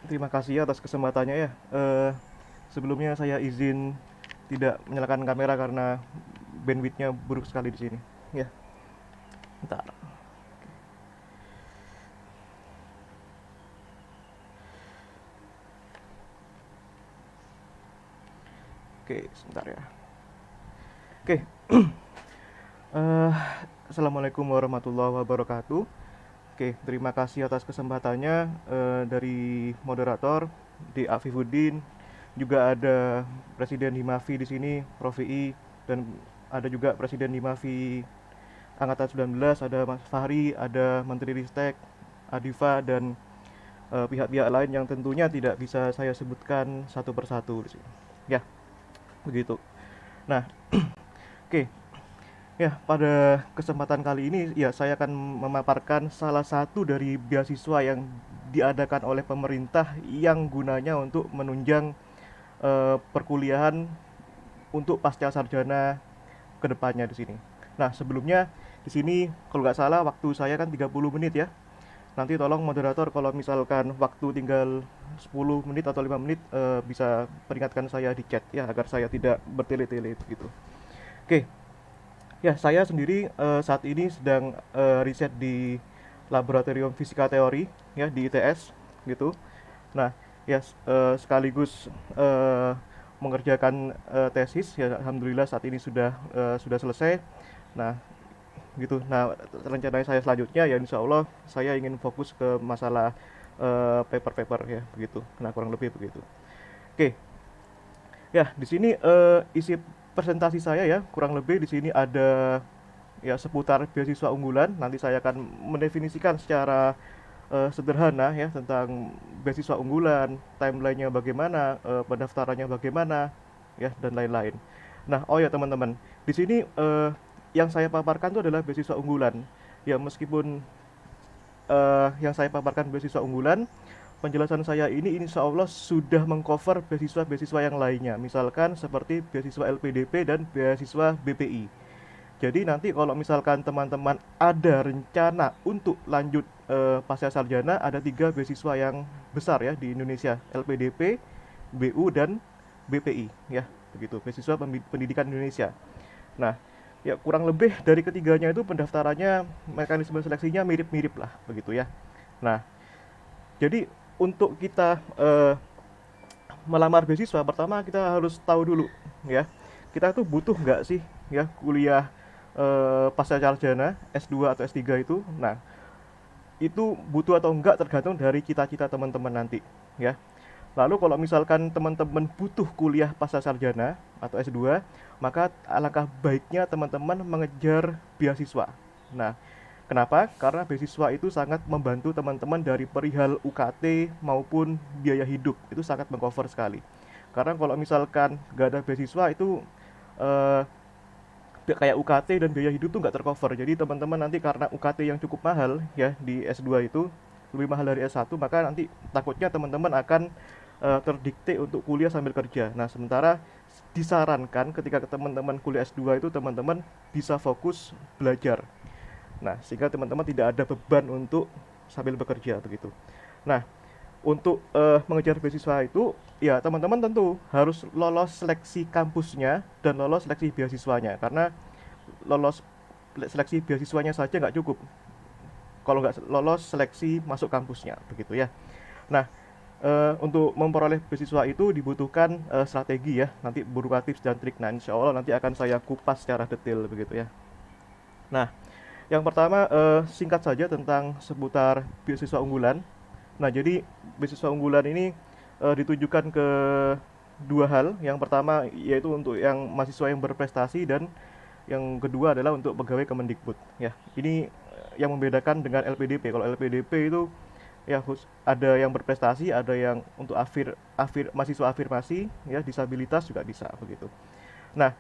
Terima kasih atas kesempatannya ya. Sebelumnya saya izin tidak menyalakan kamera karena bandwidthnya buruk sekali di sini. Ya, bentar. Oke, sebentar ya. Oke, eh, assalamualaikum warahmatullahi wabarakatuh. Oke, terima kasih atas kesempatannya dari moderator di Afifuddin. Juga ada Presiden Himafi di sini, Prof. I, dan ada juga Presiden Himafi Angkatan 19, ada Mas Fahri, ada Menteri Ristek, Adifa, dan pihak-pihak lain yang tentunya tidak bisa saya sebutkan satu persatu di sini. Ya, begitu. Nah, oke. Ya, pada kesempatan kali ini ya saya akan memaparkan salah satu dari beasiswa yang diadakan oleh pemerintah yang gunanya untuk menunjang perkuliahan untuk pasca sarjana kedepannya di sini. Nah, sebelumnya di sini kalau nggak salah waktu saya kan 30 menit ya. Nanti tolong moderator kalau misalkan waktu tinggal 10 menit atau 5 menit bisa peringatkan saya di chat ya agar saya tidak bertele-tele begitu. Oke, ya saya sendiri saat ini sedang riset di Laboratorium Fisika Teori ya di ITS gitu. Nah, ya sekaligus mengerjakan tesis ya alhamdulillah saat ini sudah selesai. Nah, gitu. Nah, rencana saya selanjutnya ya insya Allah saya ingin fokus ke masalah paper-paper ya begitu. Nah, kurang lebih begitu. Oke, ya di sini isi presentasi saya ya kurang lebih di sini ada ya seputar beasiswa unggulan. Nanti saya akan mendefinisikan secara sederhana ya tentang beasiswa unggulan, timelinenya bagaimana, pendaftarannya bagaimana, ya dan lain-lain. Nah, oh ya teman-teman, di sini yang saya paparkan itu adalah beasiswa unggulan. Ya meskipun yang saya paparkan beasiswa unggulan, penjelasan saya ini insya Allah sudah mengcover beasiswa-beasiswa yang lainnya. Misalkan seperti beasiswa LPDP dan beasiswa BPI. Jadi nanti kalau misalkan teman-teman ada rencana untuk lanjut pasca sarjana, ada tiga beasiswa yang besar ya di Indonesia, LPDP, BU dan BPI ya, begitu. Beasiswa Pendidikan Indonesia. Nah, ya kurang lebih dari ketiganya itu pendaftarannya mekanisme seleksinya mirip-mirip lah begitu ya. Nah, jadi untuk kita melamar beasiswa pertama kita harus tahu dulu ya kita tuh butuh nggak sih ya kuliah pasca sarjana S2 atau S3 itu. Nah, itu butuh atau enggak tergantung dari cita-cita teman-teman nanti ya. Lalu kalau misalkan teman-teman butuh kuliah pasca sarjana atau S2, maka alangkah baiknya teman-teman mengejar beasiswa. Nah, kenapa? Karena beasiswa itu sangat membantu teman-teman dari perihal UKT maupun biaya hidup. Itu sangat mengcover sekali. Karena kalau misalkan nggak ada beasiswa itu eh, kayak UKT dan biaya hidup tuh nggak tercover. Jadi teman-teman nanti karena UKT yang cukup mahal ya di S2 itu lebih mahal dari S1, maka nanti takutnya teman-teman akan terdikte untuk kuliah sambil kerja. Nah, sementara disarankan ketika teman-teman kuliah S2 itu teman-teman bisa fokus belajar. Nah, sehingga teman-teman tidak ada beban untuk sambil bekerja begitu. Nah, untuk mengejar beasiswa itu ya teman-teman tentu harus lolos seleksi kampusnya dan lolos seleksi beasiswanya karena lolos seleksi beasiswanya saja nggak cukup kalau nggak lolos seleksi masuk kampusnya begitu ya. Nah, untuk memperoleh beasiswa itu dibutuhkan strategi ya nanti berupa tips dan trik. Nah, insya Allah nanti akan saya kupas secara detail begitu ya. Nah, yang pertama singkat saja tentang seputar beasiswa unggulan. Nah, jadi beasiswa unggulan ini ditujukan ke dua hal. Yang pertama yaitu untuk yang mahasiswa yang berprestasi dan yang kedua adalah untuk pegawai Kemendikbud. Ya, ini yang membedakan dengan LPDP. Kalau LPDP itu ya ada yang berprestasi, ada yang untuk mahasiswa afirmasi, ya disabilitas juga bisa begitu. Nah,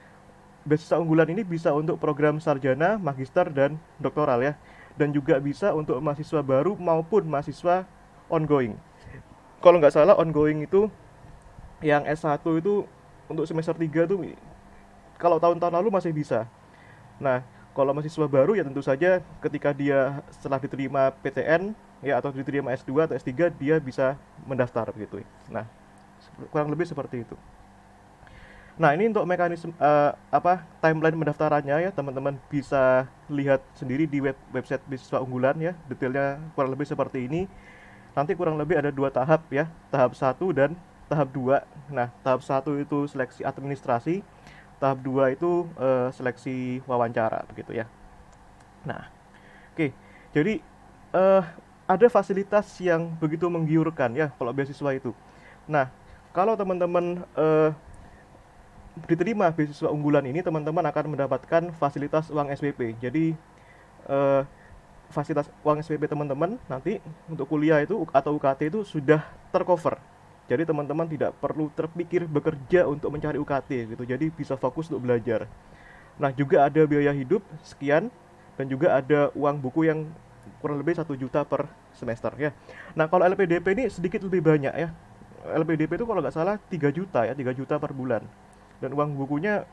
beasiswa unggulan ini bisa untuk program sarjana, magister dan doktoral ya. Dan juga bisa untuk mahasiswa baru maupun mahasiswa ongoing. Kalau nggak salah ongoing itu yang S1 itu untuk semester 3 tuh kalau tahun-tahun lalu masih bisa. Nah, kalau mahasiswa baru ya tentu saja ketika dia setelah diterima PTN ya, atau diterima S2 atau S3, dia bisa mendaftar begitu. Nah, kurang lebih seperti itu. Nah, ini untuk mekanisme timeline pendaftarannya ya, teman-teman bisa lihat sendiri di website beasiswa unggulan ya. Detailnya kurang lebih seperti ini. Nanti kurang lebih ada dua tahap ya, tahap satu dan tahap 2. Nah, tahap satu itu seleksi administrasi, tahap 2 itu seleksi wawancara begitu ya. Nah, oke. Jadi eh, ada fasilitas yang begitu menggiurkan ya kalau beasiswa itu. Nah, kalau teman-teman diterima beasiswa unggulan ini, teman-teman akan mendapatkan fasilitas uang SPP. Jadi eh, fasilitas uang SPP teman-teman nanti untuk kuliah itu atau UKT itu sudah tercover. Jadi teman-teman tidak perlu terpikir bekerja untuk mencari UKT gitu. Jadi bisa fokus untuk belajar. Nah, juga ada biaya hidup sekian dan juga ada uang buku yang kurang lebih 1 juta per semester ya. Nah, kalau LPDP ini sedikit lebih banyak ya. LPDP itu kalau nggak salah 3 juta ya, 3 juta per bulan. Dan uang bukunya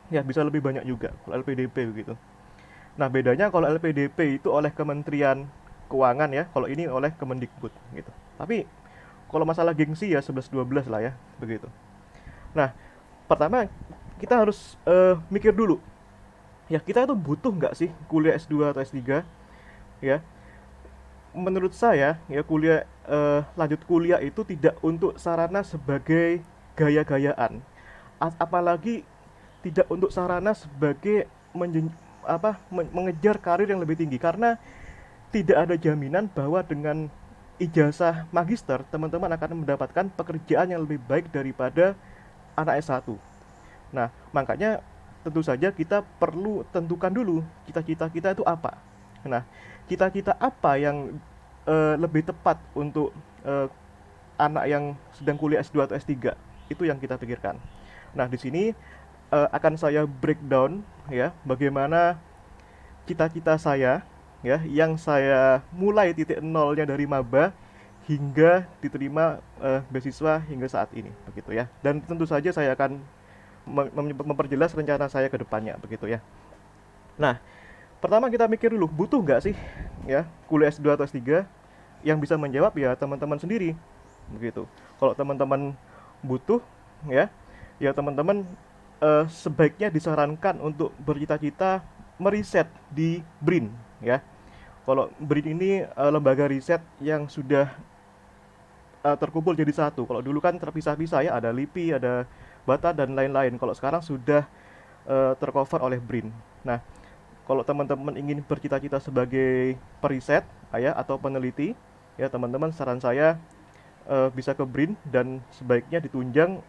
ya bisa lebih banyak juga kalau LPDP begitu. Nah, bedanya kalau LPDP itu oleh Kementerian Keuangan ya, kalau ini oleh Kemendikbud gitu. Tapi kalau masalah gengsi ya 11-12 lah ya, begitu. Nah, pertama kita harus mikir dulu, ya kita itu butuh nggak sih kuliah S2 atau S3 ya. Menurut saya ya lanjut kuliah itu tidak untuk sarana sebagai gaya-gayaan. Apalagi tidak untuk sarana sebagai mengejar karir yang lebih tinggi, karena tidak ada jaminan bahwa dengan ijazah magister teman-teman akan mendapatkan pekerjaan yang lebih baik daripada anak S1. Nah, makanya tentu saja kita perlu tentukan dulu cita-cita kita itu apa. Nah, cita-cita apa yang lebih tepat untuk eh, anak yang sedang kuliah S2 atau S3, itu yang kita pikirkan. Nah, di sini akan saya breakdown ya bagaimana cita-cita saya ya yang saya mulai titik nolnya dari maba hingga diterima beasiswa hingga saat ini begitu ya. Dan tentu saja saya akan memperjelas rencana saya ke depannya begitu ya. Nah, pertama kita mikir dulu butuh nggak sih ya kuliah S2 atau S3. Yang bisa menjawab ya teman-teman sendiri begitu. Kalau teman-teman butuh ya, ya teman-teman sebaiknya disarankan untuk bercita-cita meriset di BRIN ya. Kalau BRIN ini lembaga riset yang sudah terkumpul jadi satu. Kalau dulu kan terpisah-pisah ya, ada LIPI, ada BATA dan lain-lain. Kalau sekarang sudah tercover oleh BRIN. Nah, kalau teman-teman ingin bercita-cita sebagai periset ya atau peneliti, ya teman-teman saran saya bisa ke BRIN dan sebaiknya ditunjang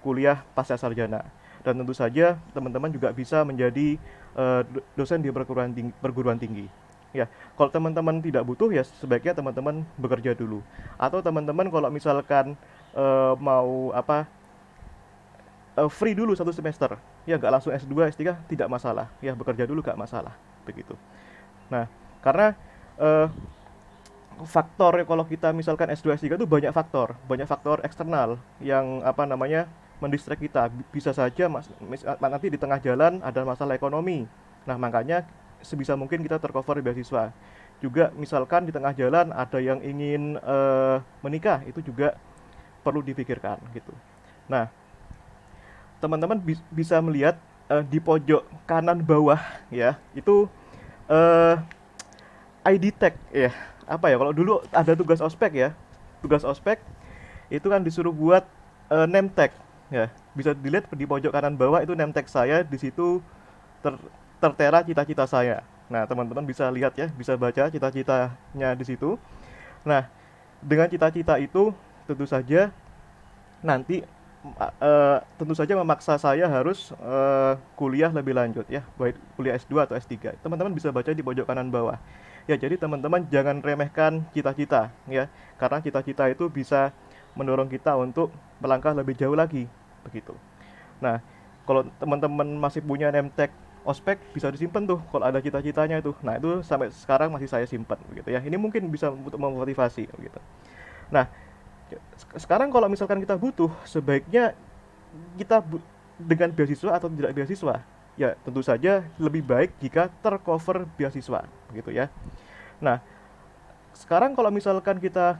kuliah pasca sarjana. Dan tentu saja teman-teman juga bisa menjadi dosen di perguruan tinggi. Ya, kalau teman-teman tidak butuh ya sebaiknya teman-teman bekerja dulu. Atau teman-teman kalau misalkan mau free dulu 1 semester, ya nggak langsung S2, S3 tidak masalah. Ya bekerja dulu nggak masalah, begitu. Nah, karena eh, faktor kalau kita misalkan S2 S3 itu banyak faktor eksternal yang mendistract kita. Bisa saja nanti di tengah jalan ada masalah ekonomi. Nah, makanya sebisa mungkin kita tercover beasiswa. Juga misalkan di tengah jalan ada yang ingin menikah, itu juga perlu dipikirkan gitu. Nah, teman-teman bisa melihat di pojok kanan bawah ya, itu eh, ID tag ya. Apa ya, kalau dulu ada tugas ospek ya. Tugas ospek itu kan disuruh buat name tag ya. Bisa dilihat di pojok kanan bawah itu name tag saya, di situ ter tertera cita-cita saya. Nah, teman-teman bisa lihat ya, bisa baca cita-citanya di situ. Nah, dengan cita-cita itu tentu saja nanti tentu saja memaksa saya harus kuliah lebih lanjut ya, baik kuliah S2 atau S3. Teman-teman bisa baca di pojok kanan bawah. Ya, jadi teman-teman jangan remehkan cita-cita ya, karena cita-cita itu bisa mendorong kita untuk melangkah lebih jauh lagi, begitu. Nah, kalau teman-teman masih punya name tag ospek bisa disimpan tuh kalau ada cita-citanya itu. Nah, itu sampai sekarang masih saya simpan begitu ya. Ini mungkin bisa untuk memotivasi begitu. Nah, sekarang kalau misalkan kita butuh, sebaiknya kita dengan beasiswa atau tidak beasiswa, ya tentu saja lebih baik jika tercover beasiswa, gitu ya. Nah, sekarang kalau misalkan kita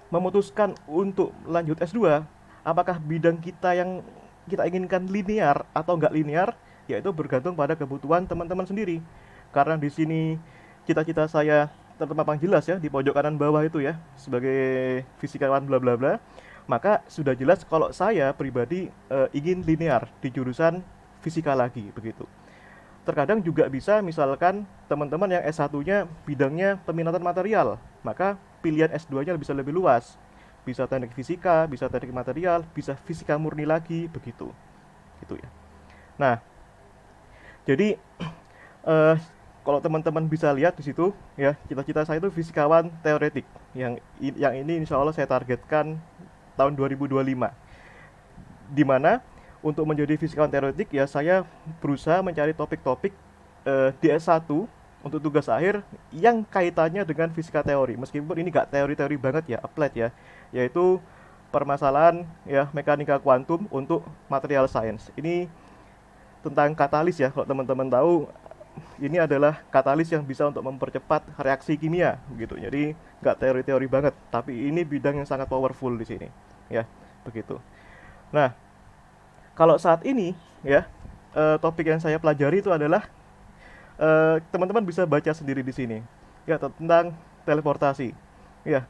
memutuskan untuk lanjut S2, apakah bidang kita yang kita inginkan linear atau nggak linear, yaitu bergantung pada kebutuhan teman-teman sendiri. Karena di sini cita-cita saya terpampang jelas ya di pojok kanan bawah itu ya, sebagai fisikawan bla bla bla. Maka sudah jelas kalau saya pribadi ingin linear di jurusan fisika lagi begitu. Terkadang juga bisa misalkan teman-teman yang S1-nya bidangnya peminatan material, maka pilihan S2-nya bisa lebih luas. Bisa teknik fisika, bisa teknik material, bisa fisika murni lagi, begitu. Gitu ya. Nah, jadi eh, kalau teman-teman bisa lihat di situ ya, cita-cita saya itu fisikawan teoretik. Yang ini insya Allah saya targetkan tahun 2025. Di mana untuk menjadi fisikawan teoretik ya saya berusaha mencari topik-topik di S1 untuk tugas akhir yang kaitannya dengan fisika teori. Meskipun ini gak teori-teori banget ya, applied ya, yaitu permasalahan ya mekanika kuantum untuk material science. Ini tentang katalis ya, kalau teman-teman tahu ini adalah katalis yang bisa untuk mempercepat reaksi kimia gitu. Jadi nggak teori-teori banget, tapi ini bidang yang sangat powerful di sini ya, begitu. Nah, kalau saat ini ya topik yang saya pelajari itu adalah teman-teman bisa baca sendiri di sini ya tentang teleportasi. Ya,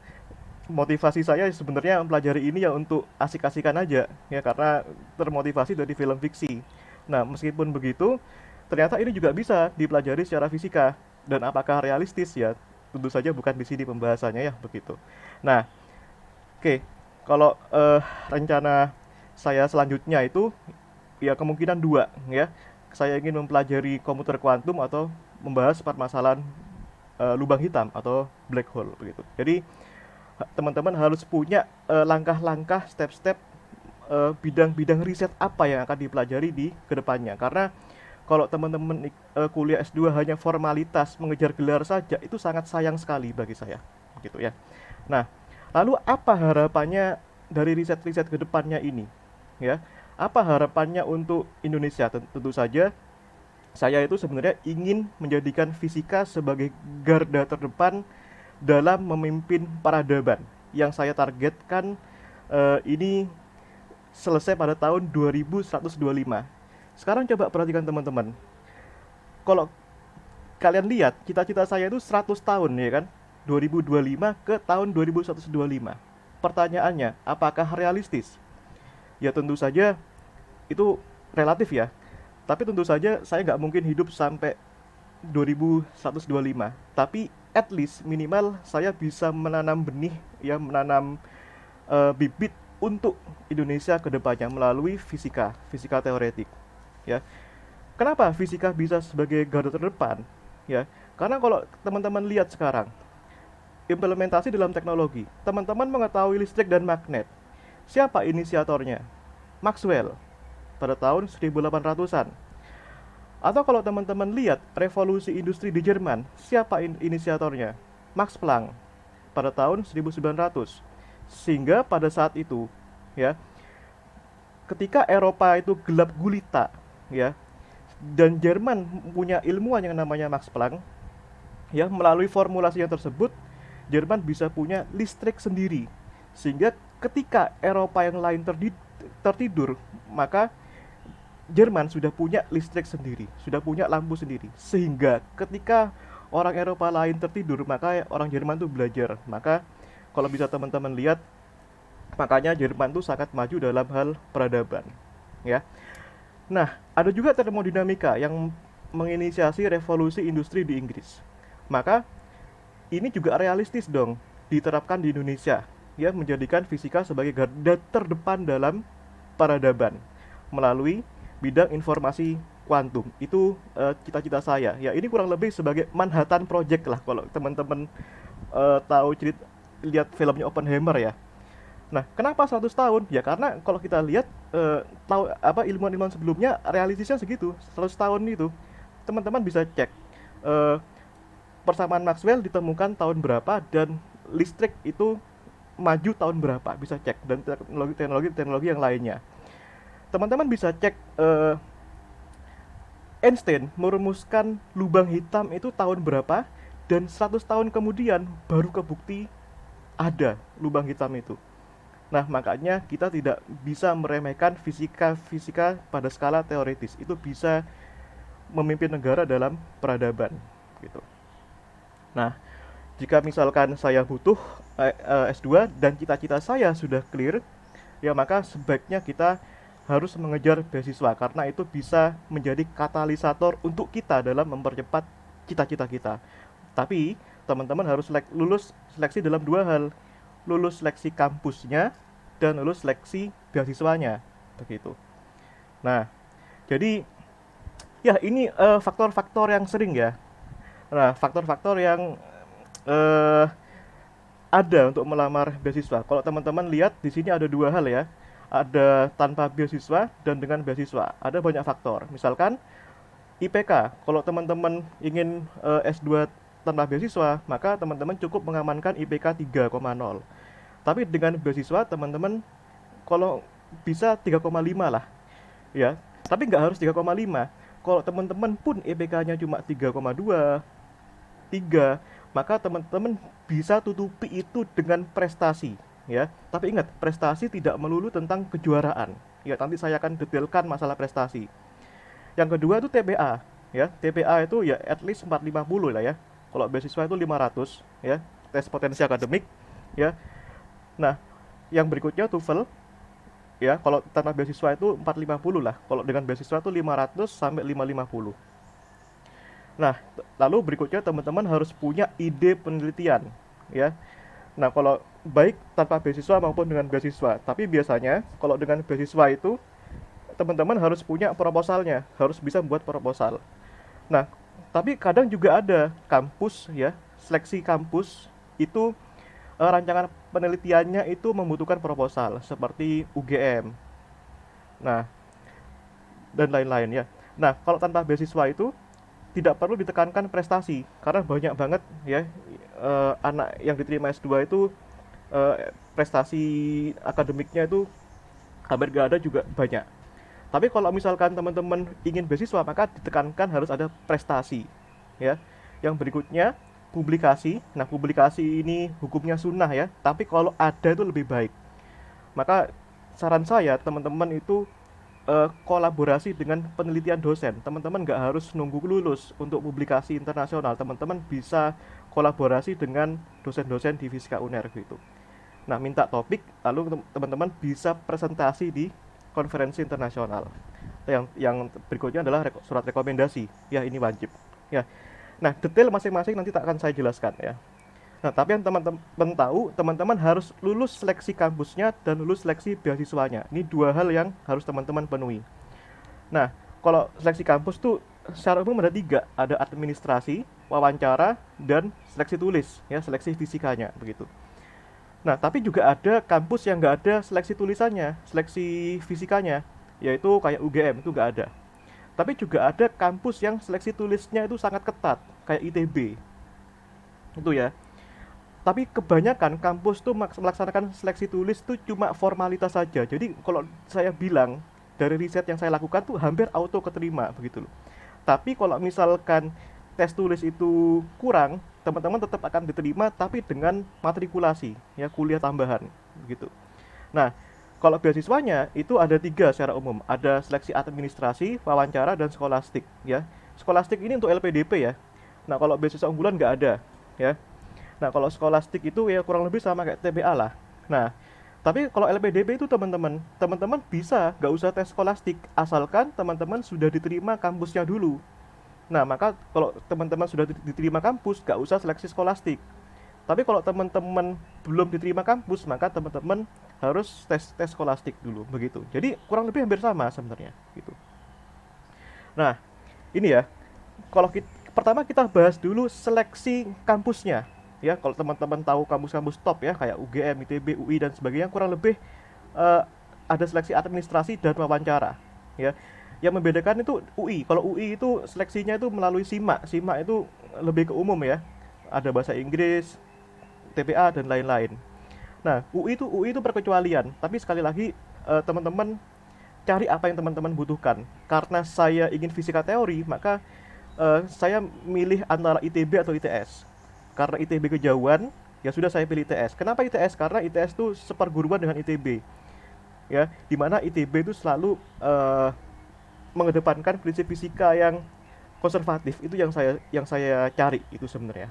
motivasi saya sebenarnya mempelajari ini ya untuk asik-asikan aja ya karena termotivasi dari film fiksi. Nah, meskipun begitu, ternyata ini juga bisa dipelajari secara fisika dan apakah realistis ya tentu saja bukan di sini pembahasannya ya begitu. Nah, oke, kalau rencana saya selanjutnya itu ya kemungkinan dua ya. Saya ingin mempelajari komputer kuantum atau membahas permasalahan lubang hitam atau black hole begitu. Jadi teman-teman harus punya langkah-langkah, step-step bidang-bidang riset apa yang akan dipelajari di kedepannya. Karena kalau teman-teman kuliah S2 hanya formalitas mengejar gelar saja itu sangat sayang sekali bagi saya, gitu ya. Nah, lalu apa harapannya dari riset-riset kedepannya ini? Ya, apa harapannya untuk Indonesia? Tentu saja saya itu sebenarnya ingin menjadikan fisika sebagai garda terdepan dalam memimpin peradaban yang saya targetkan ini selesai pada tahun 2125. Sekarang coba perhatikan teman-teman. Kalau kalian lihat, cita-cita saya itu 100 tahun ya kan? 2025 ke tahun 2125. Pertanyaannya, apakah realistis? Ya tentu saja itu relatif ya. Tapi tentu saja saya nggak mungkin hidup sampai 2125. Tapi at least minimal saya bisa menanam benih ya, menanam bibit untuk Indonesia ke depannya melalui fisika teoretik. Ya. Kenapa fisika bisa sebagai garda terdepan? Ya, karena kalau teman-teman lihat sekarang implementasi dalam teknologi, teman-teman mengetahui listrik dan magnet. Siapa inisiatornya? Maxwell pada tahun 1800-an. Atau kalau teman-teman lihat revolusi industri di Jerman, siapa inisiatornya? Max Planck pada tahun 1900. Sehingga pada saat itu, ya, ketika Eropa itu gelap gulita, ya, dan Jerman punya ilmuwan yang namanya Max Planck, ya, melalui formulasi yang tersebut, Jerman bisa punya listrik sendiri. Sehingga ketika Eropa yang lain tertidur, maka Jerman sudah punya listrik sendiri, sudah punya lampu sendiri. Sehingga ketika orang Eropa lain tertidur, maka orang Jerman tuh belajar. Maka kalau bisa teman-teman lihat, makanya Jerman tuh sangat maju dalam hal peradaban, ya. Nah, ada juga termodinamika yang menginisiasi revolusi industri di Inggris. Maka ini juga realistis dong diterapkan di Indonesia, ya, menjadikan fisika sebagai garda terdepan dalam peradaban melalui bidang informasi kuantum. Itu cita-cita saya. Ya, ini kurang lebih sebagai Manhattan Project lah kalau teman-teman tahu cerita lihat filmnya Oppenheimer ya. Nah, kenapa 100 tahun? Ya karena kalau kita lihat tahu apa ilmuwan-ilmuwan sebelumnya realistisnya segitu, 100 tahun itu. Teman-teman bisa cek persamaan Maxwell ditemukan tahun berapa dan listrik itu maju tahun berapa, bisa cek, dan teknologi yang lainnya. Teman-teman bisa cek Einstein merumuskan lubang hitam itu tahun berapa dan 100 tahun kemudian baru kebukti ada lubang hitam itu. Nah, makanya kita tidak bisa meremehkan fisika pada skala teoritis. Itu bisa memimpin negara dalam peradaban gitu. Nah, jika misalkan saya butuh S2 dan cita-cita saya sudah clear, ya maka sebaiknya kita harus mengejar beasiswa karena itu bisa menjadi katalisator untuk kita dalam mempercepat cita-cita kita. Tapi teman-teman harus lulus seleksi dalam dua hal, lulus seleksi kampusnya dan lulus seleksi beasiswanya, begitu. Nah, jadi ya ini faktor-faktor yang sering ya. Nah, faktor-faktor yang eh, ada untuk melamar beasiswa. Kalau teman-teman lihat di sini ada dua hal ya. Ada tanpa beasiswa dan dengan beasiswa. Ada banyak faktor. Misalkan IPK. Kalau teman-teman ingin S2 tanpa beasiswa, maka teman-teman cukup mengamankan IPK 3,0. Tapi dengan beasiswa teman-teman kalau bisa 3,5 lah, ya. Tapi nggak harus 3,5. Kalau teman-teman pun IPK-nya cuma 3,2, 3, maka teman-teman bisa tutupi itu dengan prestasi, ya. Tapi ingat, prestasi tidak melulu tentang kejuaraan. Ya, nanti saya akan detailkan masalah prestasi. Yang kedua itu TPA, ya. TPA itu ya at least 450 lah ya. Kalau beasiswa itu 500, ya. Tes potensi akademik, ya. Nah, yang berikutnya TOEFL, ya. Kalau tanpa beasiswa itu 450 lah. Kalau dengan beasiswa itu 500 sampai 550. Nah, lalu berikutnya teman-teman harus punya ide penelitian, ya. Nah, kalau baik tanpa beasiswa maupun dengan beasiswa. Tapi biasanya kalau dengan beasiswa itu teman-teman harus punya proposalnya, harus bisa membuat proposal. Nah, tapi kadang juga ada kampus ya, seleksi kampus itu rancangan penelitiannya itu membutuhkan proposal seperti UGM. Nah, dan lain-lain ya. Nah, kalau tanpa beasiswa itu tidak perlu ditekankan prestasi karena banyak banget ya anak yang diterima S2 itu prestasi akademiknya itu hampir gak ada juga banyak. Tapi kalau misalkan teman-teman ingin beasiswa maka ditekankan harus ada prestasi ya. Yang berikutnya publikasi. Nah, publikasi ini hukumnya sunnah ya, tapi kalau ada itu lebih baik. Maka saran saya teman-teman itu kolaborasi dengan penelitian dosen. Teman-teman nggak harus nunggu lulus untuk publikasi internasional. Teman-teman bisa kolaborasi dengan dosen-dosen di Fisika UNER gitu. Nah, minta topik, lalu teman-teman bisa presentasi di konferensi internasional. Yang berikutnya adalah surat rekomendasi. Ya, ini wajib. Ya. Nah, detail masing-masing nanti akan saya jelaskan ya. Nah, tapi yang teman-teman tahu, teman-teman harus lulus seleksi kampusnya dan lulus seleksi beasiswanya. Ini dua hal yang harus teman-teman penuhi. Nah, kalau seleksi kampus tuh secara umum ada tiga, ada administrasi, wawancara, dan seleksi tulis, ya seleksi fisikanya begitu. Nah, tapi juga ada kampus yang nggak ada seleksi tulisannya, seleksi fisikanya, yaitu kayak UGM itu nggak ada. Tapi juga ada kampus yang seleksi tulisnya itu sangat ketat, kayak ITB, itu ya. Tapi kebanyakan kampus tuh melaksanakan seleksi tulis tuh cuma formalitas saja. Jadi kalau saya bilang dari riset yang saya lakukan tuh hampir auto keterima begitu loh. Tapi kalau misalkan tes tulis itu kurang, teman-teman tetap akan diterima tapi dengan matrikulasi, ya kuliah tambahan begitu. Nah, kalau beasiswanya itu ada tiga secara umum. Ada seleksi administrasi, wawancara, dan skolastik, ya. Skolastik ini untuk LPDP ya. Nah, kalau beasiswa unggulan nggak ada, ya. Nah, kalau skolastik itu ya kurang lebih sama kayak TBA lah. Nah, tapi kalau LPDP itu teman-teman bisa nggak usah tes skolastik, asalkan teman-teman sudah diterima kampusnya dulu. Nah, maka kalau teman-teman sudah diterima kampus, nggak usah seleksi skolastik. Tapi kalau teman-teman belum diterima kampus, maka teman-teman harus tes skolastik dulu, begitu. Jadi kurang lebih hampir sama sebenarnya, gitu. Nah, ini ya. Kalau pertama kita bahas dulu seleksi kampusnya. Ya, kalau teman-teman tahu kampus-kampus top ya kayak UGM, ITB, UI dan sebagainya kurang lebih eh, ada seleksi administrasi dan wawancara ya. Yang membedakan itu UI. Kalau UI itu seleksinya itu melalui SIMAK. SIMAK itu lebih ke umum ya. Ada bahasa Inggris, TPA dan lain-lain. Nah, UI itu perkecualian, tapi sekali lagi teman-teman cari apa yang teman-teman butuhkan. Karena saya ingin fisika teori, maka saya milih antara ITB atau ITS. karena ITB kejauhan, ya sudah saya pilih ITS. Kenapa ITS? Karena ITS itu seperguruan dengan ITB, ya, dimana ITB itu selalu mengedepankan prinsip fisika yang konservatif. Itu yang saya cari itu sebenarnya.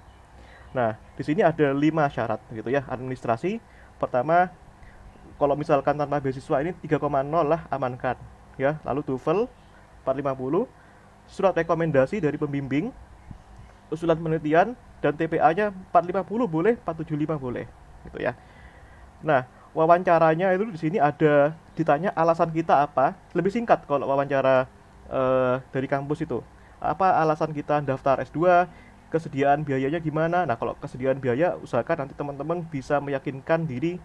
Nah, di sini ada 5 syarat gitu ya. Administrasi, pertama, kalau misalkan tanpa beasiswa ini 3,0 lah amankan, ya. Lalu TOEFL 450, surat rekomendasi dari pembimbing, usulan penelitian, dan TPA-nya 450 boleh, 475 boleh, gitu ya. Nah, wawancaranya itu di sini ada ditanya alasan kita apa, lebih singkat kalau wawancara dari kampus itu. Apa alasan kita daftar S2, kesediaan biayanya gimana? Nah, kalau kesediaan biaya, usahakan nanti teman-teman bisa meyakinkan diri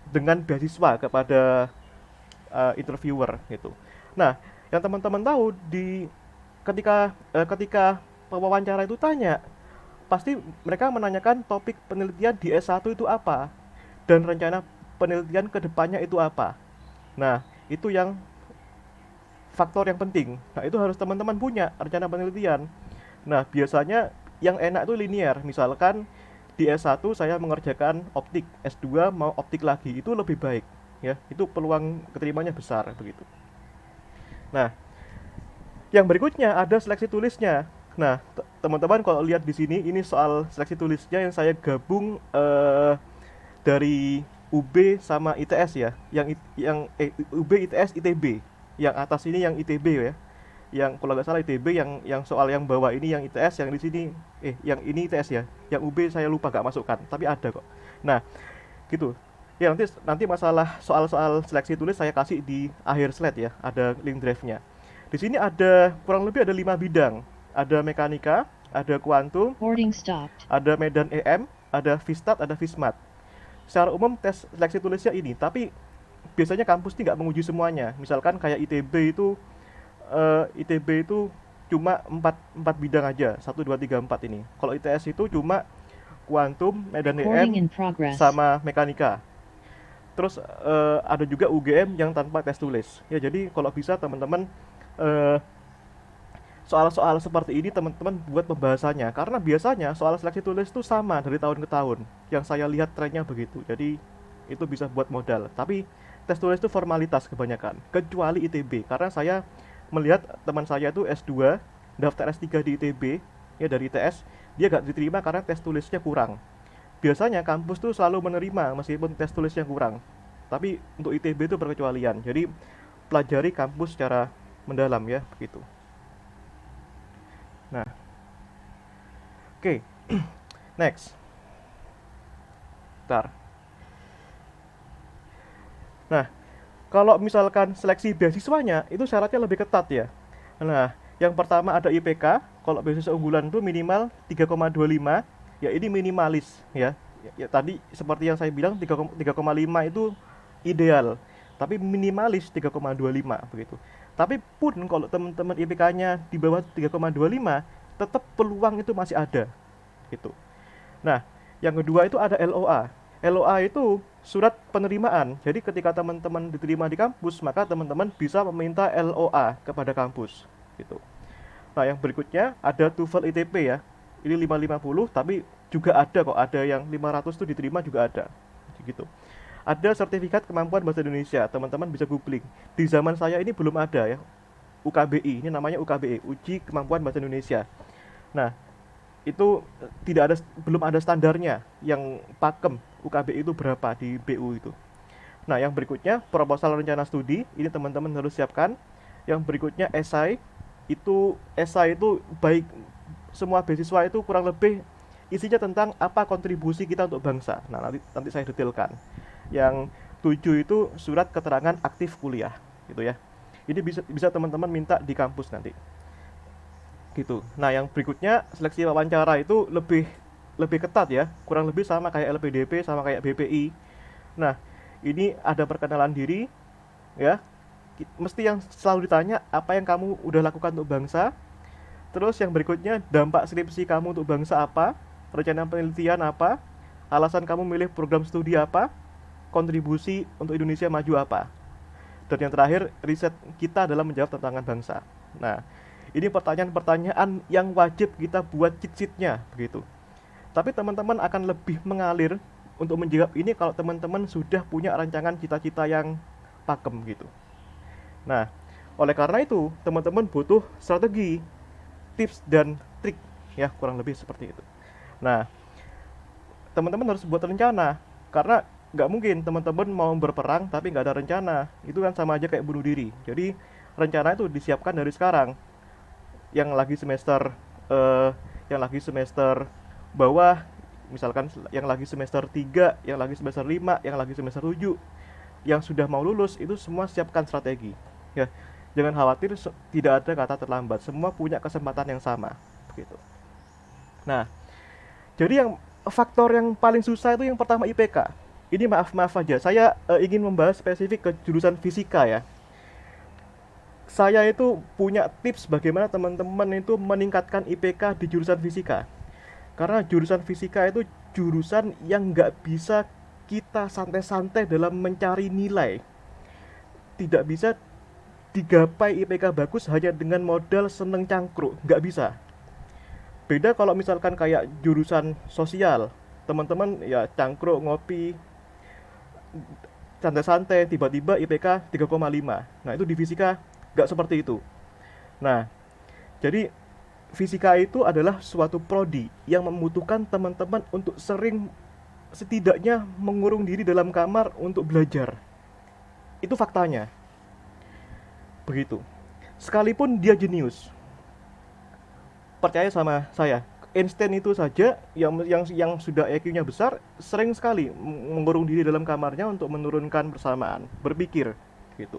dengan beasiswa kepada interviewer gitu. Nah, yang teman-teman tahu ketika pewawancara itu tanya, pasti mereka menanyakan topik penelitian di S1 itu apa dan rencana penelitian ke depannya itu apa. Nah, itu yang faktor yang penting. Nah, itu harus teman-teman punya rencana penelitian. Nah, biasanya yang enak itu linear. Misalkan di S1 saya mengerjakan optik, S2 mau optik lagi, itu lebih baik, ya. Itu peluang keterimanya besar begitu. Nah, yang berikutnya ada seleksi tulisnya. Nah, teman-teman kalau lihat di sini ini soal seleksi tulisnya yang saya gabung dari UB sama ITS ya. UB, ITS, ITB. Yang atas ini yang ITB ya. Yang kalau nggak salah ITB, yang soal yang bawah ini yang ITS, yang di sini yang ini ITS ya. Yang UB saya lupa nggak masukkan, tapi ada kok. Nah, gitu. Ya, nanti masalah soal-soal seleksi tulis saya kasih di akhir slide ya, ada link drive-nya. Di sini ada kurang lebih ada 5 bidang. Ada mekanika, ada kuantum, ada medan EM, ada Vistat, ada Vismat. Secara umum tes seleksi tulisnya ini, tapi biasanya kampus ini nggak menguji semuanya. Misalkan kayak ITB itu cuma 4 bidang aja, 1, 2, 3, 4 ini. Kalau ITS itu cuma kuantum, medan EM, sama mekanika. Terus ada juga UGM yang tanpa tes tulis. Ya, jadi kalau bisa teman-teman soal-soal seperti ini teman-teman buat pembahasannya, karena biasanya soal seleksi tulis itu sama dari tahun ke tahun. Yang saya lihat trennya begitu. Jadi itu bisa buat modal. Tapi tes tulis itu formalitas kebanyakan, kecuali ITB. Karena saya melihat teman saya itu S2, daftar S3 di ITB, ya dari ITS, dia gak diterima karena tes tulisnya kurang. Biasanya kampus tuh selalu menerima meskipun tes tulisnya kurang. Tapi untuk ITB itu berkecualian. Jadi pelajari kampus secara mendalam ya, begitu. Nah, oke. Next. Bentar. Nah, kalau misalkan seleksi beasiswanya itu syaratnya lebih ketat ya. Nah, yang pertama ada IPK. Kalau beasiswa unggulan itu minimal 3,25. Ya, ini minimalis ya. Ya, tadi seperti yang saya bilang 3,5 itu ideal. Tapi minimalis 3,25 begitu. Tapi pun kalau teman-teman IPK-nya di bawah 3,25, tetap peluang itu masih ada gitu. Nah, yang kedua itu ada LOA. LOA itu surat penerimaan. Jadi ketika teman-teman diterima di kampus, maka teman-teman bisa meminta LOA kepada kampus gitu. Nah, yang berikutnya ada TOEFL ITP ya. Ini 550, tapi juga ada kok, ada yang 500 tuh diterima juga ada. Gitu. Ada sertifikat kemampuan bahasa Indonesia, teman-teman bisa googling. Di zaman saya ini belum ada ya. UKBI, ini namanya UKBI, Uji Kemampuan Bahasa Indonesia. Nah, itu belum ada standarnya yang pakem UKBI itu berapa di BU itu. Nah, yang berikutnya proposal rencana studi, ini teman-teman harus siapkan. Yang berikutnya esai itu baik semua beasiswa itu kurang lebih isinya tentang apa kontribusi kita untuk bangsa. Nah, nanti saya detailkan. Yang 7 itu surat keterangan aktif kuliah, gitu ya. Ini bisa teman-teman minta di kampus nanti. Gitu. Nah, yang berikutnya seleksi wawancara itu lebih ketat ya, kurang lebih sama kayak LPDP, sama kayak BPI. Nah, ini ada perkenalan diri ya. Mesti yang selalu ditanya apa yang kamu udah lakukan untuk bangsa. Terus yang berikutnya dampak skripsi kamu untuk bangsa apa, rencana penelitian apa, alasan kamu milih program studi apa, kontribusi untuk Indonesia maju apa. Dan yang terakhir, riset kita dalam menjawab tantangan bangsa. Nah, ini pertanyaan-pertanyaan yang wajib kita buat cheat sheet-nya begitu. Tapi teman-teman akan lebih mengalir untuk menjawab ini kalau teman-teman sudah punya rancangan cita-cita yang pakem gitu. Nah, oleh karena itu, teman-teman butuh strategi, tips, dan trik. Ya, kurang lebih seperti itu. Nah, teman-teman harus buat rencana. Karena nggak mungkin teman-teman mau berperang tapi nggak ada rencana. Itu kan sama aja kayak bunuh diri. Jadi, rencana itu disiapkan dari sekarang. Yang lagi semester eh, yang lagi semester bawah, misalkan yang lagi semester 3, yang lagi semester 5, yang lagi semester 7, yang sudah mau lulus itu semua siapkan strategi. Ya, jangan khawatir, tidak ada kata terlambat. Semua punya kesempatan yang sama, begitu. Nah, jadi yang faktor yang paling susah itu yang pertama IPK. Ini maaf aja, saya ingin membahas spesifik ke jurusan fisika ya. Saya itu punya tips bagaimana teman-teman itu meningkatkan IPK di jurusan fisika. Karena jurusan fisika itu jurusan yang nggak bisa kita santai-santai dalam mencari nilai. Tidak bisa digapai IPK bagus hanya dengan modal seneng cangkruk, nggak bisa. Beda kalau misalkan kayak jurusan sosial, teman-teman ya cangkruk, ngopi, santai-santai, tiba-tiba IPK 3,5. Nah itu di fisika nggak seperti itu. Nah, jadi fisika itu adalah suatu prodi yang membutuhkan teman-teman untuk sering setidaknya mengurung diri dalam kamar untuk belajar. Itu faktanya. Begitu. Sekalipun dia jenius, percaya sama saya, Einstein itu saja yang sudah IQ-nya besar sering sekali mengurung diri dalam kamarnya untuk menurunkan persamaan, berpikir gitu.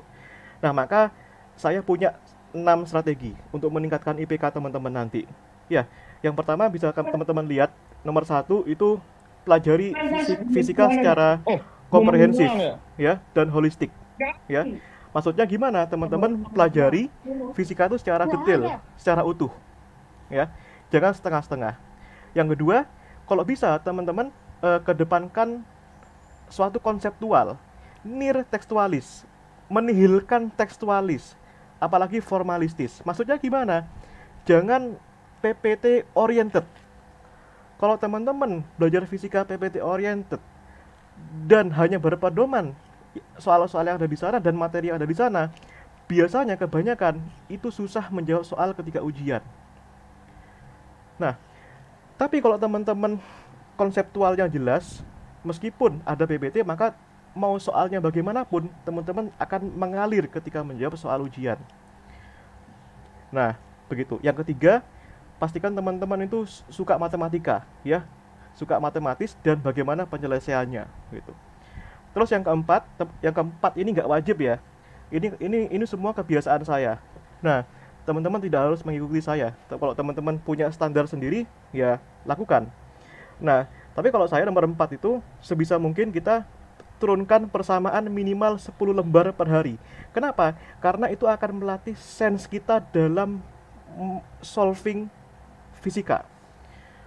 Nah, maka saya punya 6 strategi untuk meningkatkan IPK teman-teman nanti. Ya, yang pertama bisa teman-teman lihat, nomor satu itu pelajari fisika secara Oh, belum komprehensif pulang ya? ya dan holistik ya. Maksudnya gimana? Teman-teman pelajari fisika itu secara detail, secara utuh ya. Jangan setengah-setengah. Yang kedua, kalau bisa teman-teman kedepankan suatu konseptual, near tekstualis, menihilkan tekstualis, apalagi formalistis. Maksudnya gimana? Jangan PPT oriented. Kalau teman-teman belajar fisika PPT oriented dan hanya berpedoman soal-soal yang ada di sana dan materi yang ada di sana, biasanya kebanyakan itu susah menjawab soal ketika ujian. Nah, tapi kalau teman-teman konseptualnya jelas, meskipun ada PPT, maka mau soalnya bagaimanapun, teman-teman akan mengalir ketika menjawab soal ujian. Nah, begitu. Yang ketiga, pastikan teman-teman itu suka matematika, ya. Suka matematis dan bagaimana penyelesaiannya, gitu. Terus yang keempat ini nggak wajib ya. Ini semua kebiasaan saya. Nah, teman-teman tidak harus mengikuti saya. Kalau teman-teman punya standar sendiri, ya lakukan. Nah, tapi kalau saya nomor 4 itu sebisa mungkin kita turunkan persamaan minimal 10 lembar per hari. Kenapa? Karena itu akan melatih sense kita dalam solving fisika.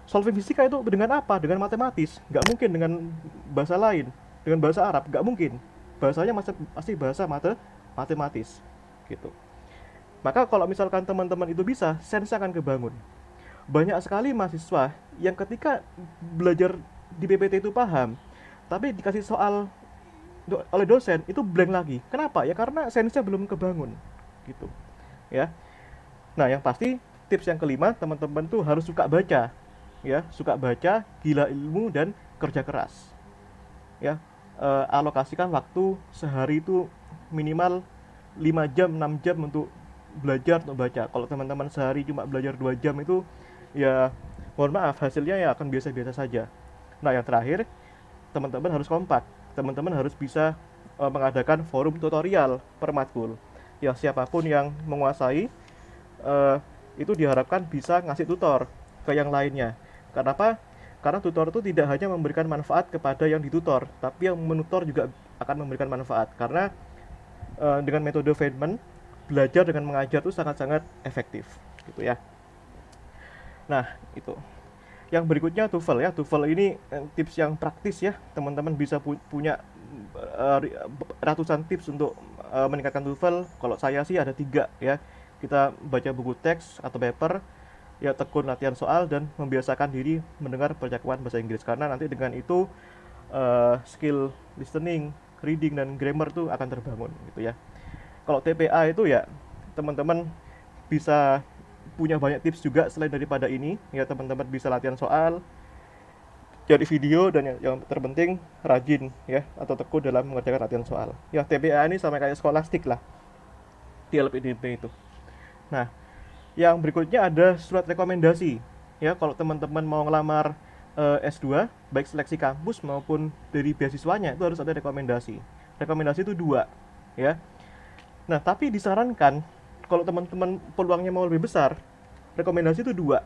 Solving fisika itu dengan apa? Dengan matematis. Nggak mungkin dengan bahasa lain. Dengan bahasa Arab. Nggak mungkin. Bahasanya pasti bahasa matematis. Gitu. Maka kalau misalkan teman-teman itu bisa, sense akan kebangun. Banyak sekali mahasiswa yang ketika belajar di PPT itu paham, tapi dikasih soal oleh dosen itu blank lagi. Kenapa? Ya karena sense-nya belum kebangun. Gitu. Ya. Nah, yang pasti tips yang kelima, teman-teman tuh harus suka baca. Ya, suka baca, gila ilmu dan kerja keras. Ya. Alokasikan waktu sehari itu minimal 5 jam, 6 jam untuk belajar untuk baca. Kalau teman-teman sehari cuma belajar 2 jam itu ya mohon maaf hasilnya ya akan biasa-biasa saja. Nah, yang terakhir, teman-teman harus kompak. Teman-teman harus bisa mengadakan forum tutorial per matkul. Ya, siapapun yang menguasai eh, itu diharapkan bisa ngasih tutor ke yang lainnya. Karena apa? Karena tutor itu tidak hanya memberikan manfaat kepada yang ditutor, tapi yang menutor juga akan memberikan manfaat. Karena dengan metode Feynman, belajar dengan mengajar itu sangat-sangat efektif, gitu ya. Nah, itu. Yang berikutnya TOEFL ya. TOEFL ini tips yang praktis ya. Teman-teman bisa punya uh, ratusan tips untuk meningkatkan TOEFL. Kalau saya sih ada 3 ya. Kita baca buku teks atau paper, ya tekun latihan soal dan membiasakan diri mendengar percakapan bahasa Inggris, karena nanti dengan itu skill listening, reading dan grammar tuh akan terbangun gitu ya. Kalau TPA itu ya teman-teman bisa punya banyak tips juga selain daripada ini ya. Teman-teman bisa latihan soal, cari video, dan yang terpenting rajin ya atau tekun dalam mengerjakan latihan soal. Ya TPA ini sama kayak skolastik lah di LPDP itu. Nah, yang berikutnya ada surat rekomendasi. Ya, kalau teman-teman mau ngelamar S2, baik seleksi kampus maupun dari beasiswanya, itu harus ada rekomendasi. Rekomendasi itu 2, ya. Nah, tapi disarankan kalau teman-teman peluangnya mau lebih besar, rekomendasi itu 2.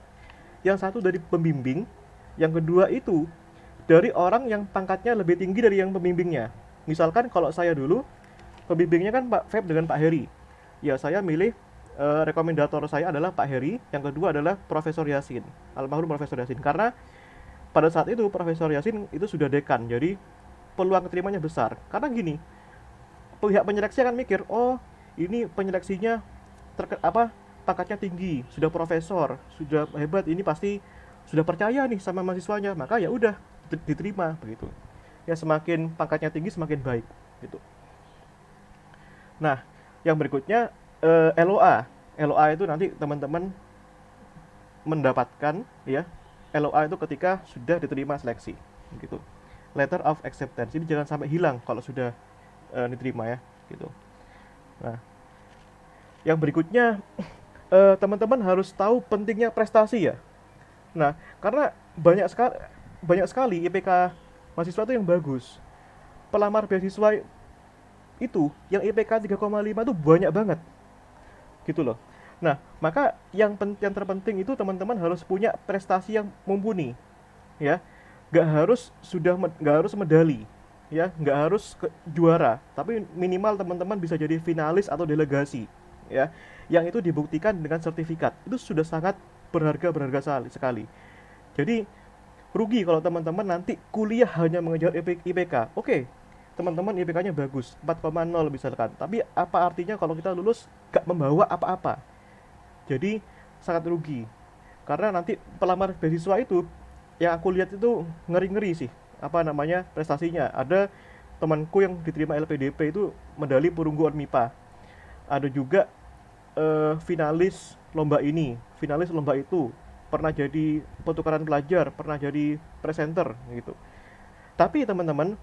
Yang satu dari pembimbing, yang kedua itu dari orang yang pangkatnya lebih tinggi dari yang pembimbingnya. Misalkan kalau saya dulu, pembimbingnya kan Pak Feb dengan Pak Heri. Ya, saya milih rekomendator saya adalah Pak Heri, yang kedua adalah Profesor Yasin, almarhum Profesor Yasin. Karena pada saat itu Profesor Yasin itu sudah dekan, jadi peluang keterimanya besar. Karena gini, pihak penyeleksi akan mikir, oh ini penyeleksinya pangkatnya tinggi, sudah profesor, sudah hebat, ini pasti sudah percaya nih sama mahasiswanya, maka ya udah diterima begitu. Ya semakin pangkatnya tinggi semakin baik gitu. Nah, yang berikutnya LOA. LOA itu nanti teman-teman mendapatkan ya. LOA itu ketika sudah diterima seleksi gitu. Letter of acceptance. Ini jangan sampai hilang kalau sudah diterima ya gitu. Nah, yang berikutnya teman-teman harus tahu pentingnya prestasi ya. Nah, karena banyak sekali IPK mahasiswa itu yang bagus. Pelamar beasiswa itu yang IPK 3,5 itu banyak banget gitu loh. Nah, maka yang terpenting itu teman-teman harus punya prestasi yang mumpuni ya. Nggak harus medali ya, nggak harus juara, tapi minimal teman-teman bisa jadi finalis atau delegasi ya, yang itu dibuktikan dengan sertifikat. Itu sudah sangat berharga sekali. Jadi rugi kalau teman-teman nanti kuliah hanya mengejar IPK. Oke, teman-teman IPK-nya bagus, 4,0 misalkan. Tapi apa artinya kalau kita lulus gak membawa apa-apa? Jadi sangat rugi. Karena nanti pelamar beasiswa itu yang aku lihat itu ngeri-ngeri sih. Prestasinya. Ada temanku yang diterima LPDP itu medali perunggu MIPA. Ada juga finalis lomba ini, finalis lomba itu, pernah jadi pertukaran pelajar, pernah jadi presenter gitu. Tapi teman-teman,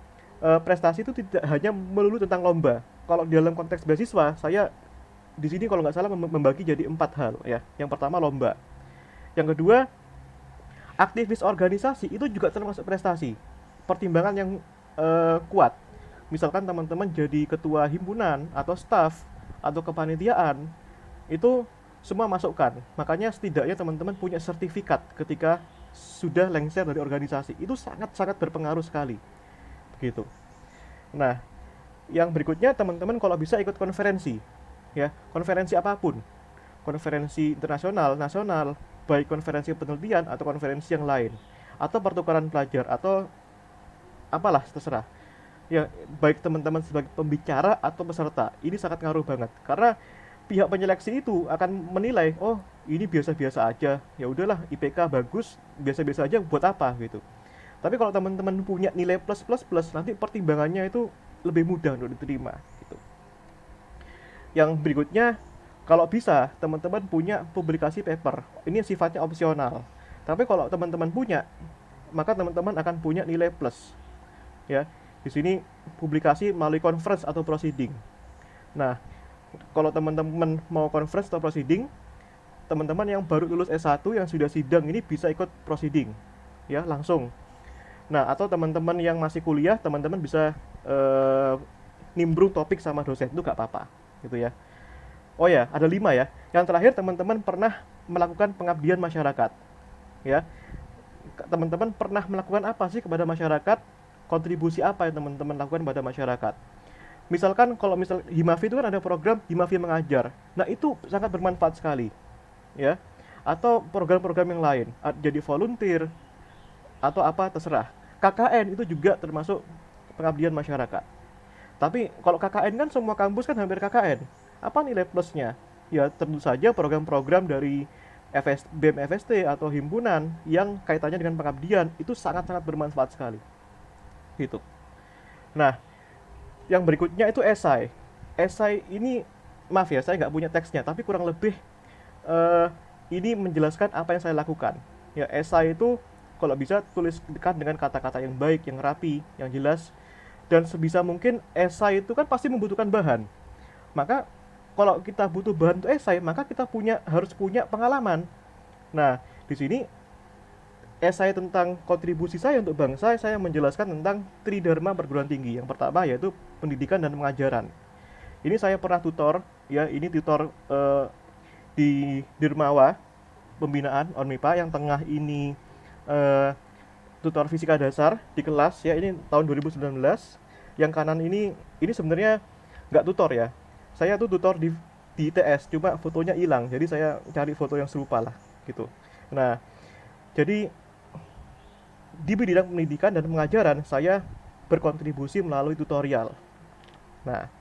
prestasi itu tidak hanya melulu tentang lomba. Kalau dalam konteks beasiswa, saya di sini kalau nggak salah membagi jadi 4 hal ya. Yang pertama lomba, yang kedua aktivis organisasi, itu juga termasuk prestasi. Pertimbangan yang kuat. Misalkan teman-teman jadi ketua himpunan atau staf atau kepanitiaan, itu semua masukkan. Makanya setidaknya teman-teman punya sertifikat ketika sudah lengser dari organisasi. Itu sangat-sangat berpengaruh sekali. Begitu. Nah, yang berikutnya teman-teman kalau bisa ikut konferensi. Ya, konferensi apapun. Konferensi internasional, nasional, baik konferensi penelitian atau konferensi yang lain, atau pertukaran pelajar atau apalah terserah. Ya, baik teman-teman sebagai pembicara atau peserta, ini sangat ngaruh banget karena pihak penyeleksi itu akan menilai, oh ini biasa-biasa aja, ya udahlah IPK bagus, biasa-biasa aja, buat apa gitu. Tapi kalau teman-teman punya nilai plus plus plus, nanti pertimbangannya itu lebih mudah untuk diterima gitu. Yang berikutnya, kalau bisa teman-teman punya publikasi paper, ini sifatnya opsional. Tapi kalau teman-teman punya, maka teman-teman akan punya nilai plus ya. Di sini publikasi melalui conference atau proceeding. Nah, kalau teman-teman mau conference atau proceeding, teman-teman yang baru lulus S1 yang sudah sidang ini bisa ikut proceeding ya, langsung. Nah, atau teman-teman yang masih kuliah, teman-teman bisa nimbrung topik sama dosen, itu gak apa-apa gitu ya. Oh ya, ada 5 ya. Yang terakhir, teman-teman pernah melakukan pengabdian masyarakat ya. Teman-teman pernah melakukan apa sih kepada masyarakat? Kontribusi apa yang teman-teman lakukan pada masyarakat? Misalkan kalau Himafi itu kan ada program Himafi mengajar. Nah, itu sangat bermanfaat sekali. Ya. Atau program-program yang lain, jadi volunteer atau apa terserah. KKN itu juga termasuk pengabdian masyarakat. Tapi kalau KKN kan semua kampus kan hampir KKN. Apa nilai plusnya? Ya tentu saja program-program dari BEM FST atau himpunan yang kaitannya dengan pengabdian itu sangat-sangat bermanfaat sekali gitu. Nah, yang berikutnya itu esai. Esai ini, maaf ya, saya nggak punya teksnya, tapi kurang lebih eh, ini menjelaskan apa yang saya lakukan. Ya, esai itu kalau bisa tuliskan dengan kata-kata yang baik, yang rapi, yang jelas, dan sebisa mungkin esai itu kan pasti membutuhkan bahan. Maka kalau kita butuh bahan untuk esai, maka kita harus punya pengalaman. Nah, di sini esai tentang kontribusi saya untuk bangsa, saya menjelaskan tentang tridharma perguruan tinggi. Yang pertama yaitu pendidikan dan pengajaran. Ini saya pernah tutor, ya, ini tutor di Dirmawa pembinaan Onmipa, yang tengah ini eh, tutor fisika dasar di kelas, ya, ini tahun 2019. Yang kanan ini sebenarnya nggak tutor ya. Saya tuh tutor di ITS, cuma fotonya hilang. Jadi saya cari foto yang serupa lah gitu. Nah, jadi di bidang pendidikan dan pengajaran saya berkontribusi melalui tutorial. Nah,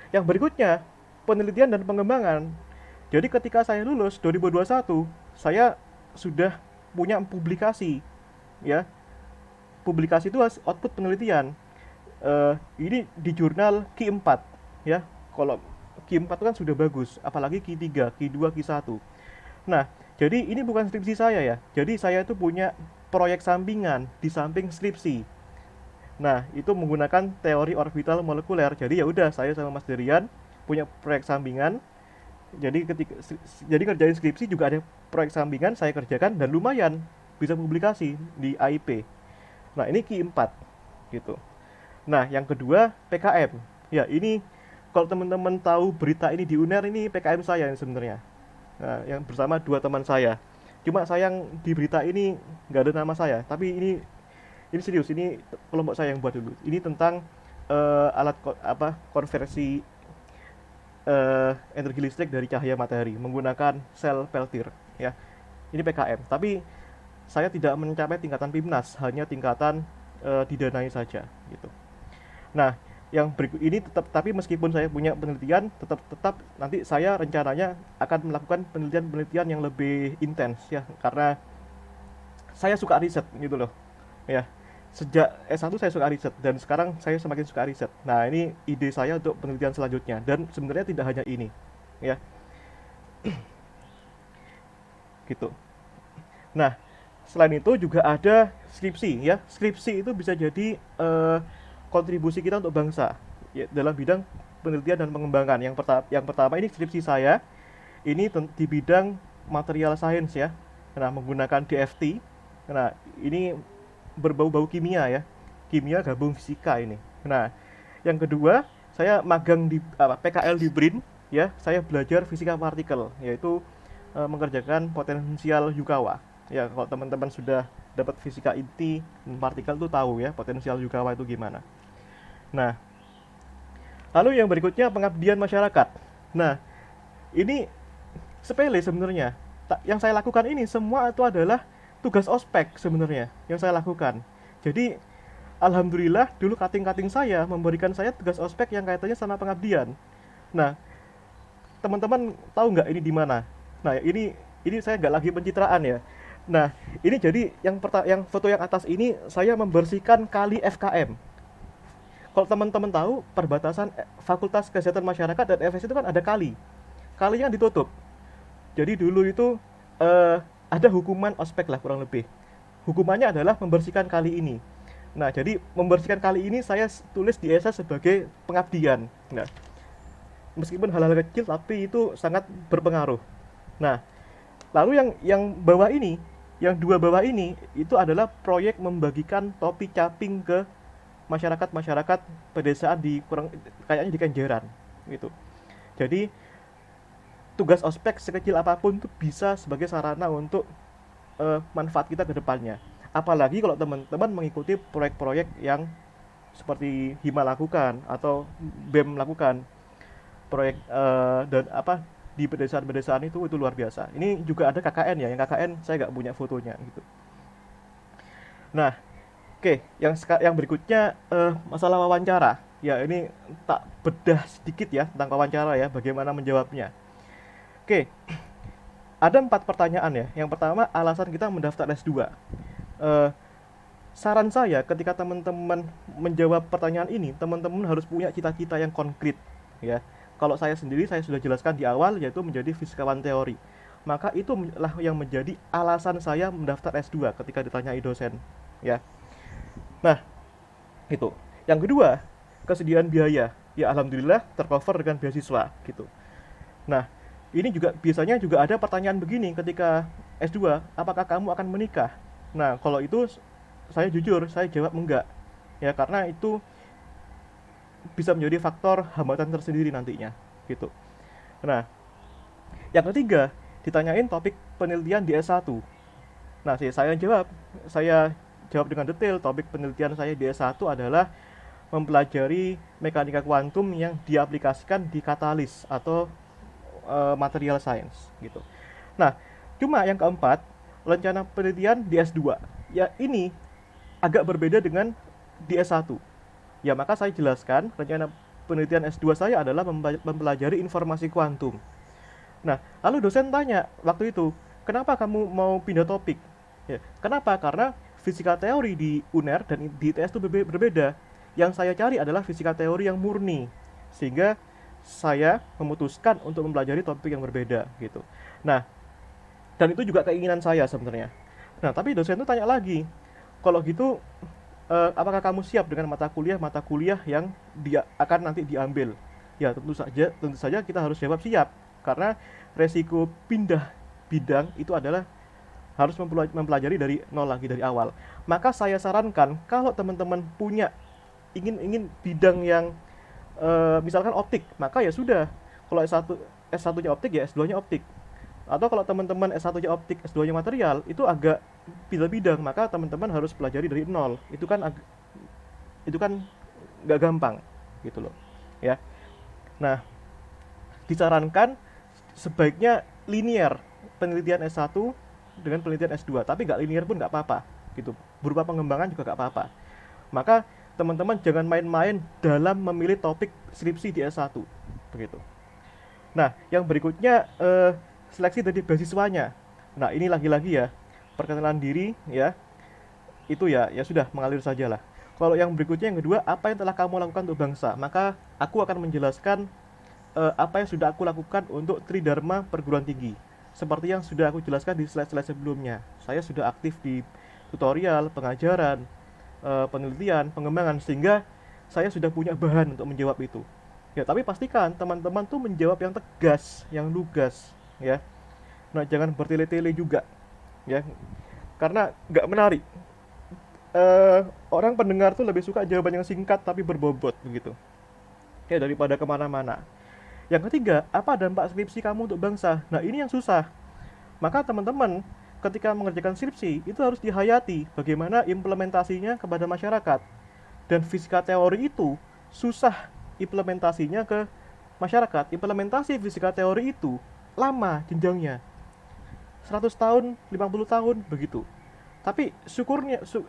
yang berikutnya penelitian dan pengembangan. Jadi ketika saya lulus 2021, saya sudah punya publikasi, ya. Publikasi itu output penelitian. Ini di jurnal Q4, ya. Kalau Q4 itu kan sudah bagus, apalagi Q3, Q2, Q1. Nah, jadi ini bukan skripsi saya ya. Jadi saya itu punya proyek sampingan di samping skripsi. Nah, itu menggunakan teori orbital molekuler. Jadi ya udah, saya sama Mas Derian punya proyek sampingan. Jadi kerjain skripsi juga ada proyek sampingan saya kerjakan, dan lumayan bisa publikasi di AIP. Nah, ini Q4 gitu. Nah, yang kedua PKM. Ya, ini kalau teman-teman tahu berita ini di UNER, ini PKM saya sebenarnya. Nah, yang bersama dua teman saya. Cuma sayang di berita ini nggak ada nama saya. Tapi ini serius, ini kelompok saya yang buat dulu. Ini tentang alat konversi energi listrik dari cahaya matahari menggunakan sel Peltier, ya. Ini PKM. Tapi saya tidak mencapai tingkatan PIMNAS, hanya tingkatan didanai saja gitu. Nah, yang berikut ini tapi meskipun saya punya penelitian, tetap nanti saya rencananya akan melakukan penelitian-penelitian yang lebih intens, ya, karena saya suka riset gitu loh. Ya. Sejak S1 saya suka riset, dan sekarang saya semakin suka riset. Nah, ini ide saya untuk penelitian selanjutnya, dan sebenarnya tidak hanya ini, ya, gitu. Nah, selain itu juga ada skripsi, ya. Skripsi itu bisa jadi kontribusi kita untuk bangsa, ya, dalam bidang penelitian dan pengembangan. Yang pertama ini skripsi saya ini di bidang material science, ya. Nah, menggunakan DFT. Nah, ini berbau-bau kimia, ya. Kimia gabung fisika ini. Nah, yang kedua, saya magang di PKL di BRIN, ya. Saya belajar fisika partikel, yaitu mengerjakan potensial Yukawa. Ya, kalau teman-teman sudah dapat fisika inti dan partikel tuh tahu ya potensial Yukawa itu gimana. Nah, lalu yang berikutnya pengabdian masyarakat. Nah, ini sepele sebenarnya. Yang saya lakukan ini semua itu adalah tugas ospek sebenarnya yang saya lakukan. Jadi alhamdulillah dulu kating-kating saya memberikan saya tugas ospek yang kaitannya sama pengabdian. Nah, teman-teman tahu nggak ini di mana? Nah, ini saya nggak lagi pencitraan ya. Nah, ini jadi yang foto yang atas ini saya membersihkan kali FKM. Kalau teman-teman tahu perbatasan Fakultas Kesehatan Masyarakat dan FS itu kan ada kali. Kalinya ditutup. Jadi dulu itu ada hukuman ospek lah kurang lebih. Hukumannya adalah membersihkan kali ini. Nah, jadi membersihkan kali ini saya tulis di esai sebagai pengabdian. Nah, meskipun hal-hal kecil tapi itu sangat berpengaruh. Nah, lalu yang bawah ini, yang dua bawah ini itu adalah proyek membagikan topi caping ke masyarakat pedesaan di kayaknya di Kenjeran gitu. Jadi tugas ospek sekecil apapun itu bisa sebagai sarana untuk manfaat kita ke depannya. Apalagi kalau teman-teman mengikuti proyek-proyek yang seperti Hima lakukan atau BEM lakukan, proyek dan di pedesaan-pedesaan itu luar biasa. Ini juga ada KKN ya, yang KKN saya nggak punya fotonya gitu. Nah, oke, yang berikutnya masalah wawancara. Ya, ini tak bedah sedikit ya tentang wawancara ya, bagaimana menjawabnya. Oke, ada 4 pertanyaan ya. Yang pertama, alasan kita mendaftar S2. Eh, Saran saya ketika teman-teman menjawab pertanyaan ini, teman-teman harus punya cita-cita yang konkret ya. Kalau saya sendiri, saya sudah jelaskan di awal, yaitu menjadi fisikawan teori. Maka itulah yang menjadi alasan saya mendaftar S2 ketika ditanyai dosen ya. Nah, itu. Yang kedua, kesediaan biaya. Ya alhamdulillah tercover dengan beasiswa gitu. Nah, ini juga biasanya juga ada pertanyaan begini ketika S2, apakah kamu akan menikah? Nah, kalau itu saya jujur, saya jawab enggak. Ya, karena itu bisa menjadi faktor hambatan tersendiri nantinya, gitu. Nah, yang ketiga, ditanyain topik penelitian di S1. Nah, saya jawab dengan detail. Topik penelitian saya di S1 adalah mempelajari mekanika kuantum yang diaplikasikan di katalis atau material science gitu. Nah, cuma yang keempat, rencana penelitian di S2. Ya, ini agak berbeda dengan di S1. Ya, maka saya jelaskan rencana penelitian S2 saya adalah mempelajari informasi kuantum. Nah, lalu dosen tanya waktu itu, kenapa kamu mau pindah topik? Ya, kenapa? Karena fisika teori di UNER dan di ITS itu berbeda. Yang saya cari adalah fisika teori yang murni, sehingga saya memutuskan untuk mempelajari topik yang berbeda gitu. Nah, dan itu juga keinginan saya sebenarnya. Nah, tapi dosen itu tanya lagi, kalau gitu apakah kamu siap dengan mata kuliah yang dia akan nanti diambil? Ya, tentu saja kita harus jawab siap, karena resiko pindah bidang itu adalah harus mempelajari dari nol lagi dari awal. Maka saya sarankan kalau teman-teman punya ingin bidang yang misalkan optik, maka ya sudah. Kalau S1-nya optik ya S2-nya optik. Atau kalau teman-teman S1-nya optik, S2-nya material, itu agak bidang, maka teman-teman harus pelajari dari nol. Itu kan nggak gampang gitu loh. Ya. Nah, disarankan sebaiknya linear penelitian S1 dengan penelitian S2, tapi nggak linear pun nggak apa-apa gitu. Berupa pengembangan juga nggak apa-apa. Maka teman-teman jangan main-main dalam memilih topik skripsi di S1 begitu. Nah, yang berikutnya seleksi dari beasiswanya. Nah, ini lagi-lagi ya, perkenalan diri ya. Itu ya sudah mengalir saja lah. Kalau yang berikutnya yang kedua, apa yang telah kamu lakukan untuk bangsa? Maka aku akan menjelaskan apa yang sudah aku lakukan untuk Tridharma perguruan tinggi. Seperti yang sudah aku jelaskan di slide-slide sebelumnya. Saya sudah aktif di tutorial, pengajaran, penelitian, pengembangan, sehingga saya sudah punya bahan untuk menjawab itu. Ya, tapi pastikan teman-teman tuh menjawab yang tegas, yang lugas, ya. Nah, jangan bertele-tele juga, ya, karena nggak menarik. Orang pendengar tuh lebih suka jawaban yang singkat tapi berbobot begitu, ya, daripada kemana-mana. Yang ketiga, apa dampak skripsi kamu untuk bangsa? Nah, ini yang susah. Maka teman-teman ketika mengerjakan skripsi itu harus dihayati bagaimana implementasinya kepada masyarakat. Dan fisika teori itu susah implementasinya ke masyarakat. Implementasi fisika teori itu lama jenjangnya. 100 tahun, 50 tahun begitu. Tapi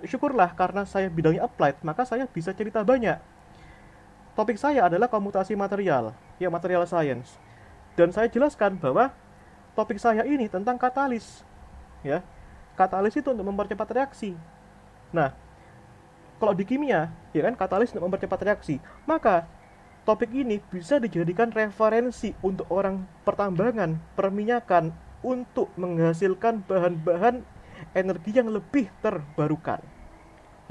syukurlah karena saya bidangnya applied, maka saya bisa cerita banyak. Topik saya adalah komutasi material, ya material science. Dan saya jelaskan bahwa topik saya ini tentang katalis, ya. Katalis itu untuk mempercepat reaksi. Nah, kalau di kimia, ya kan katalis untuk mempercepat reaksi. Maka topik ini bisa dijadikan referensi untuk orang pertambangan, perminyakan untuk menghasilkan bahan-bahan energi yang lebih terbarukan.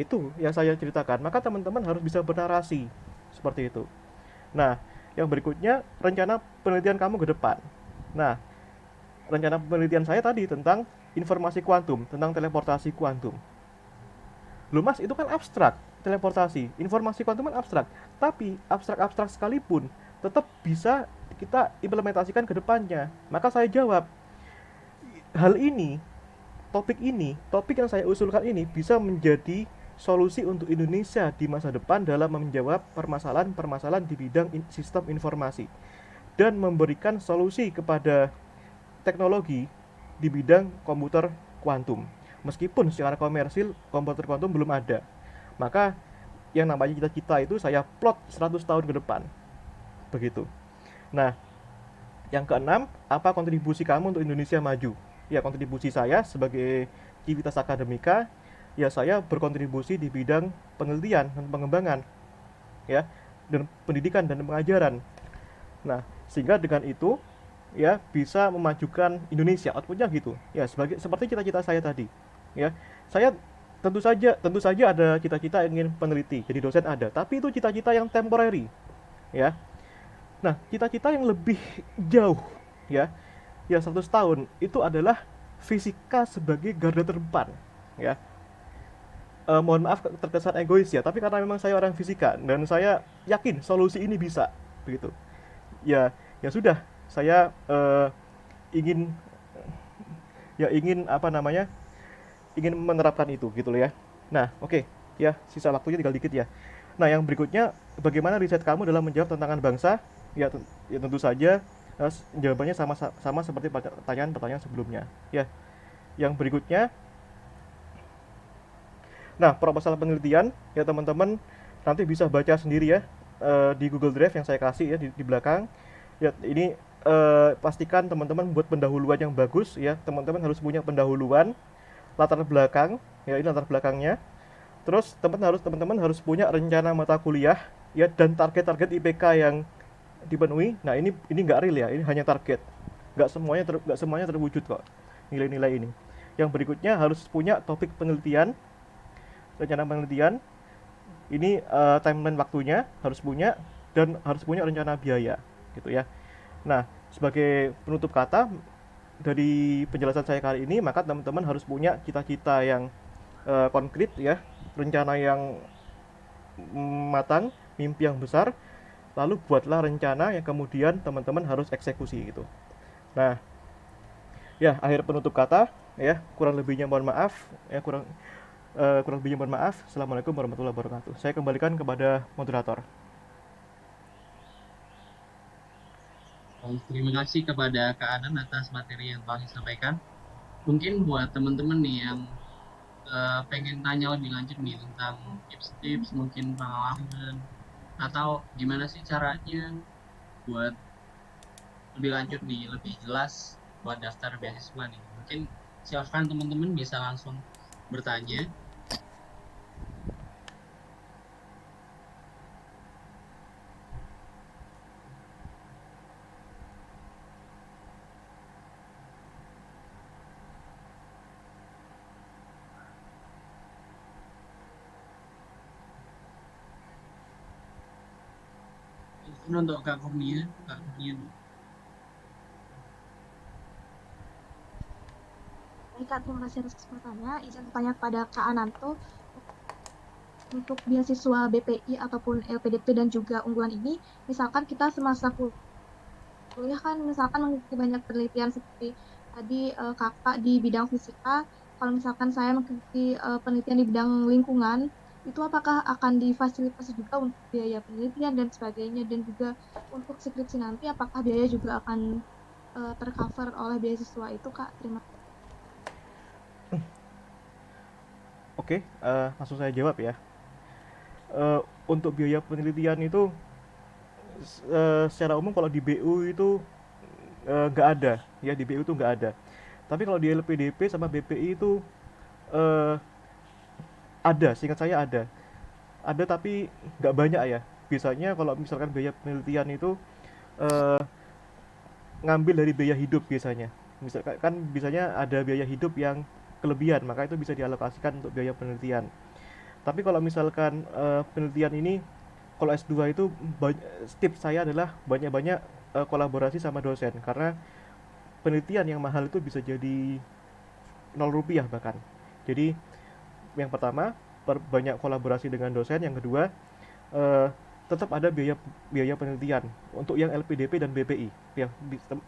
Itu yang saya ceritakan. Maka teman-teman harus bisa bernarasi seperti itu. Nah, yang berikutnya rencana penelitian kamu ke depan. Nah, rencana penelitian saya tadi tentang informasi kuantum, tentang teleportasi kuantum. Loh mas, itu kan abstrak, teleportasi. Informasi kuantum kan abstrak. Tapi abstrak-abstrak sekalipun tetap bisa kita implementasikan ke depannya. Maka saya jawab, hal ini, topik yang saya usulkan ini bisa menjadi solusi untuk Indonesia di masa depan dalam menjawab permasalahan-permasalahan di bidang sistem informasi dan memberikan solusi kepada teknologi di bidang komputer kuantum. Meskipun secara komersil komputer kuantum belum ada. Maka yang namanya cita-cita itu saya plot 100 tahun ke depan. Begitu. Nah, Yang keenam, apa kontribusi kamu untuk Indonesia maju? Ya, kontribusi saya sebagai civitas akademika, ya saya berkontribusi di bidang penelitian dan pengembangan, ya, dan pendidikan dan pengajaran. Nah, sehingga dengan itu ya bisa memajukan Indonesia, outputnya gitu. Ya, sebagai seperti cita-cita saya tadi. Ya, saya tentu saja ada cita-cita ingin peneliti, jadi dosen ada, tapi itu cita-cita yang temporary, ya. Nah, cita-cita yang lebih jauh, ya, ya 100 tahun itu adalah fisika sebagai garda terdepan, ya. Mohon maaf terkesan egois ya, tapi karena memang saya orang fisika dan saya yakin solusi ini bisa, begitu. Ya, ya sudah, saya ingin ingin apa namanya? Ingin menerapkan itu gitu loh ya. Nah, oke. Ya, sisa waktunya tinggal dikit ya. Nah, yang berikutnya, bagaimana riset kamu dalam menjawab tantangan bangsa? Ya, ya tentu saja jawabannya sama seperti pertanyaan-pertanyaan sebelumnya. Ya, yang berikutnya, nah, proposal penelitian ya teman-teman nanti bisa baca sendiri ya di Google Drive yang saya kasih ya di belakang. Ya, ini pastikan teman-teman buat pendahuluan yang bagus ya. Teman-teman harus punya pendahuluan, latar belakang, ya ini latar belakangnya. Terus teman-teman harus punya rencana mata kuliah ya dan target-target IPK yang dipenuhi. Nah, ini nggak real ya, ini hanya target. Nggak semuanya terwujud kok nilai-nilai ini. Yang berikutnya harus punya topik penelitian, rencana penelitian. Ini timeline waktunya harus punya dan harus punya rencana biaya gitu ya. Nah, sebagai penutup kata dari penjelasan saya kali ini, maka teman-teman harus punya cita-cita yang konkret ya, rencana yang matang, mimpi yang besar, lalu buatlah rencana yang kemudian teman-teman harus eksekusi gitu. Nah, ya akhir penutup kata ya, kurang lebihnya mohon maaf ya, kurang lebihnya mohon maaf. Assalamualaikum warahmatullahi wabarakatuh. Saya kembalikan kepada moderator. Baik, terima kasih kepada Kak Anan atas materi yang telah disampaikan. Mungkin buat teman-teman nih yang pengen tanya lebih lanjut nih tentang tips-tips, mungkin pengalaman, atau gimana sih caranya buat lebih lanjut nih, lebih jelas buat daftar beasiswa nih. Mungkin silahkan teman-teman bisa langsung bertanya. Mungkin untuk Kak Kurnia. Baik, Kak, terima kasih atas kesempatannya. Izin bertanya kepada Kak Ananto, untuk beasiswa BPI ataupun LPDP dan juga unggulan ini, misalkan kita semasa kuliah kan misalkan mengikuti banyak penelitian seperti tadi Kakak di bidang fisika, kalau misalkan saya mengikuti penelitian di bidang lingkungan, itu apakah akan difasilitasi juga untuk biaya penelitian dan sebagainya, dan juga untuk skripsi nanti apakah biaya juga akan tercover oleh beasiswa itu, Kak? Terima kasih. Oke, langsung saya jawab ya. Untuk biaya penelitian itu secara umum kalau di BU itu nggak ada, ya di BU itu nggak ada. Tapi kalau di LPDP sama BPI itu eh, ada, seingat saya ada tapi nggak banyak ya. Biasanya kalau misalkan biaya penelitian itu eh, ngambil dari biaya hidup biasanya. Misalkan kan biasanya ada biaya hidup yang kelebihan, maka itu bisa dialokasikan untuk biaya penelitian. Tapi kalau misalkan penelitian ini, kalau S2 itu tips saya adalah banyak-banyak kolaborasi sama dosen, karena penelitian yang mahal itu bisa jadi 0 rupiah bahkan. Jadi yang pertama, banyak kolaborasi dengan dosen. Yang kedua, eh, tetap ada biaya biaya penelitian untuk yang LPDP dan BPI. Ya,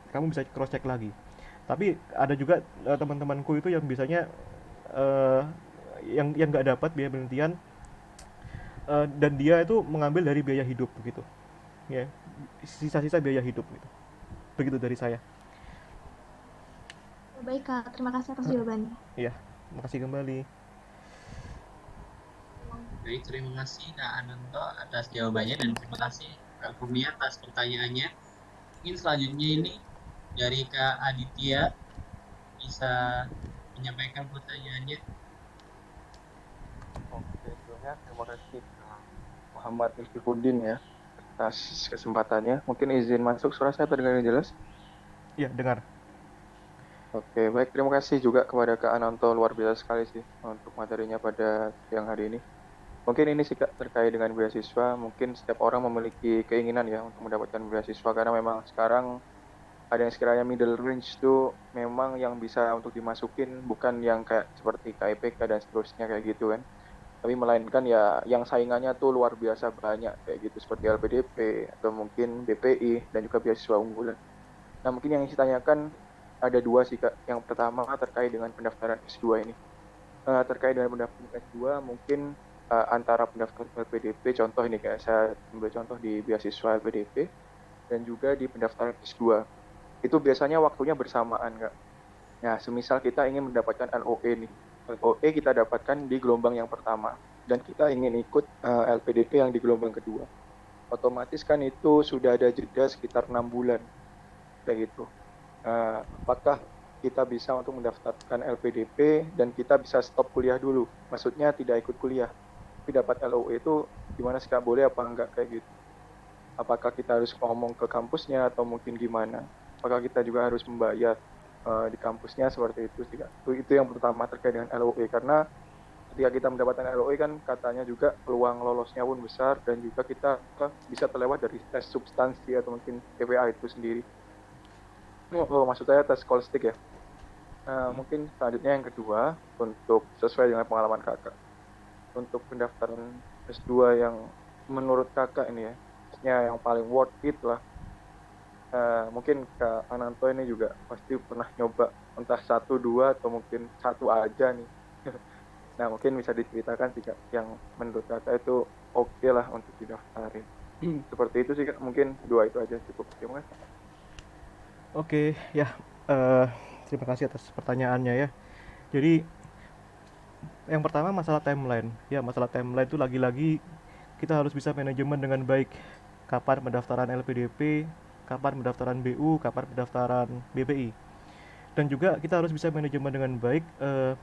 kamu bisa cross check lagi. Tapi ada juga teman-temanku itu yang biasanya eh, yang nggak dapat biaya penelitian, dan dia itu mengambil dari biaya hidup begitu. Ya, sisa-sisa biaya hidup gitu. Begitu dari saya. Baik, Kak. Terima kasih atas jawabannya. Iya, makasih kembali. Baik, terima kasih Kak Ananto atas jawabannya dan terima kasih Kak Kurnia atas pertanyaannya. Mungkin selanjutnya ini Dari Kak Aditya bisa menyampaikan pertanyaannya. Oke, sebelumnya terima kasih Kak Muhammad Ilfifuddin ya atas kesempatannya. Mungkin izin masuk suara saya terdengar jelas. Ya, dengar. Oke, baik. Terima kasih juga kepada Kak Ananto. Luar biasa sekali sih untuk materinya pada siang hari ini. Mungkin ini sih Kak terkait dengan beasiswa. Mungkin setiap orang memiliki keinginan ya untuk mendapatkan beasiswa karena memang sekarang ada yang sekiranya middle range itu memang yang bisa untuk dimasukin bukan yang kayak seperti KIPK dan seterusnya kayak gitu kan. Tapi melainkan ya yang saingannya tuh luar biasa banyak kayak gitu seperti LPDP atau mungkin BPI dan juga beasiswa unggulan. Nah, mungkin yang saya tanyakan ada dua sih Kak. Yang pertama terkait dengan pendaftaran S2 ini. Terkait dengan pendaftaran S2 mungkin antara pendaftaran LPDP, contoh ini kayak saya ambil contoh di beasiswa LPDP dan juga di pendaftaran S2. Itu biasanya waktunya bersamaan Kak. Nah, semisal kita ingin mendapatkan LOE nih. LOE kita dapatkan di gelombang yang pertama dan kita ingin ikut LPDP yang di gelombang kedua. Otomatis kan itu sudah ada jeda sekitar 6 bulan kayak gitu. Apakah kita bisa untuk mendaftarkan LPDP dan kita bisa stop kuliah dulu? Maksudnya tidak ikut kuliah, tapi dapat LOE itu gimana sih Kak? Boleh apa enggak kayak gitu? Apakah kita harus ngomong ke kampusnya atau mungkin gimana? Apakah kita juga harus membayar di kampusnya seperti itu sih Kak? Itu yang pertama terkait dengan LOE karena ketika kita mendapatkan LOE kan katanya juga peluang lolosnya pun besar dan juga kita bisa terlewat dari tes substansi atau mungkin TPA itu sendiri. Maksud saya tes skolastik ya. Mungkin selanjutnya yang kedua untuk sesuai dengan pengalaman kakak untuk pendaftaran S2 yang menurut kakak ini ya, maksudnya yang paling worth it lah. Mungkin Kak Ananto ini juga pasti pernah nyoba entah 1, 2 atau mungkin 1 aja nih. Nah, mungkin bisa diceritakan sih Kak yang menurut kakak itu oke lah untuk didaftarin. Seperti itu sih Kak, mungkin 2 itu aja cukup. Terima kasih. Oke, ya. eh, Terima kasih atas pertanyaannya ya. Jadi, yang pertama masalah timeline. Ya, masalah timeline itu lagi-lagi kita harus bisa manajemen dengan baik. Kapan pendaftaran LPDP, kapan pendaftaran BU, kapan pendaftaran BPI. Dan juga kita harus bisa manajemen dengan baik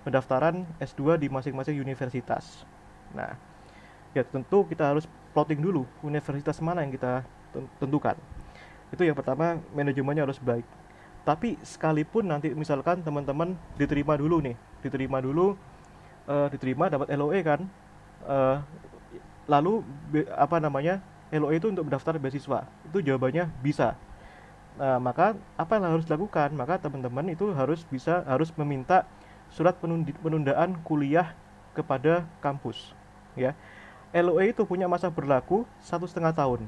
pendaftaran S2 di masing-masing universitas. Nah, ya tentu kita harus plotting dulu universitas mana yang kita tentukan. Itu yang pertama, manajemennya harus baik. Tapi sekalipun nanti misalkan teman-teman diterima dulu nih, diterima dapat LOE kan, eh, lalu apa namanya, LOE itu untuk mendaftar beasiswa, itu jawabannya bisa. Nah, maka apa yang harus dilakukan? Maka teman-teman itu harus meminta surat penundaan kuliah kepada kampus, ya. LOE itu punya masa berlaku 1,5 tahun.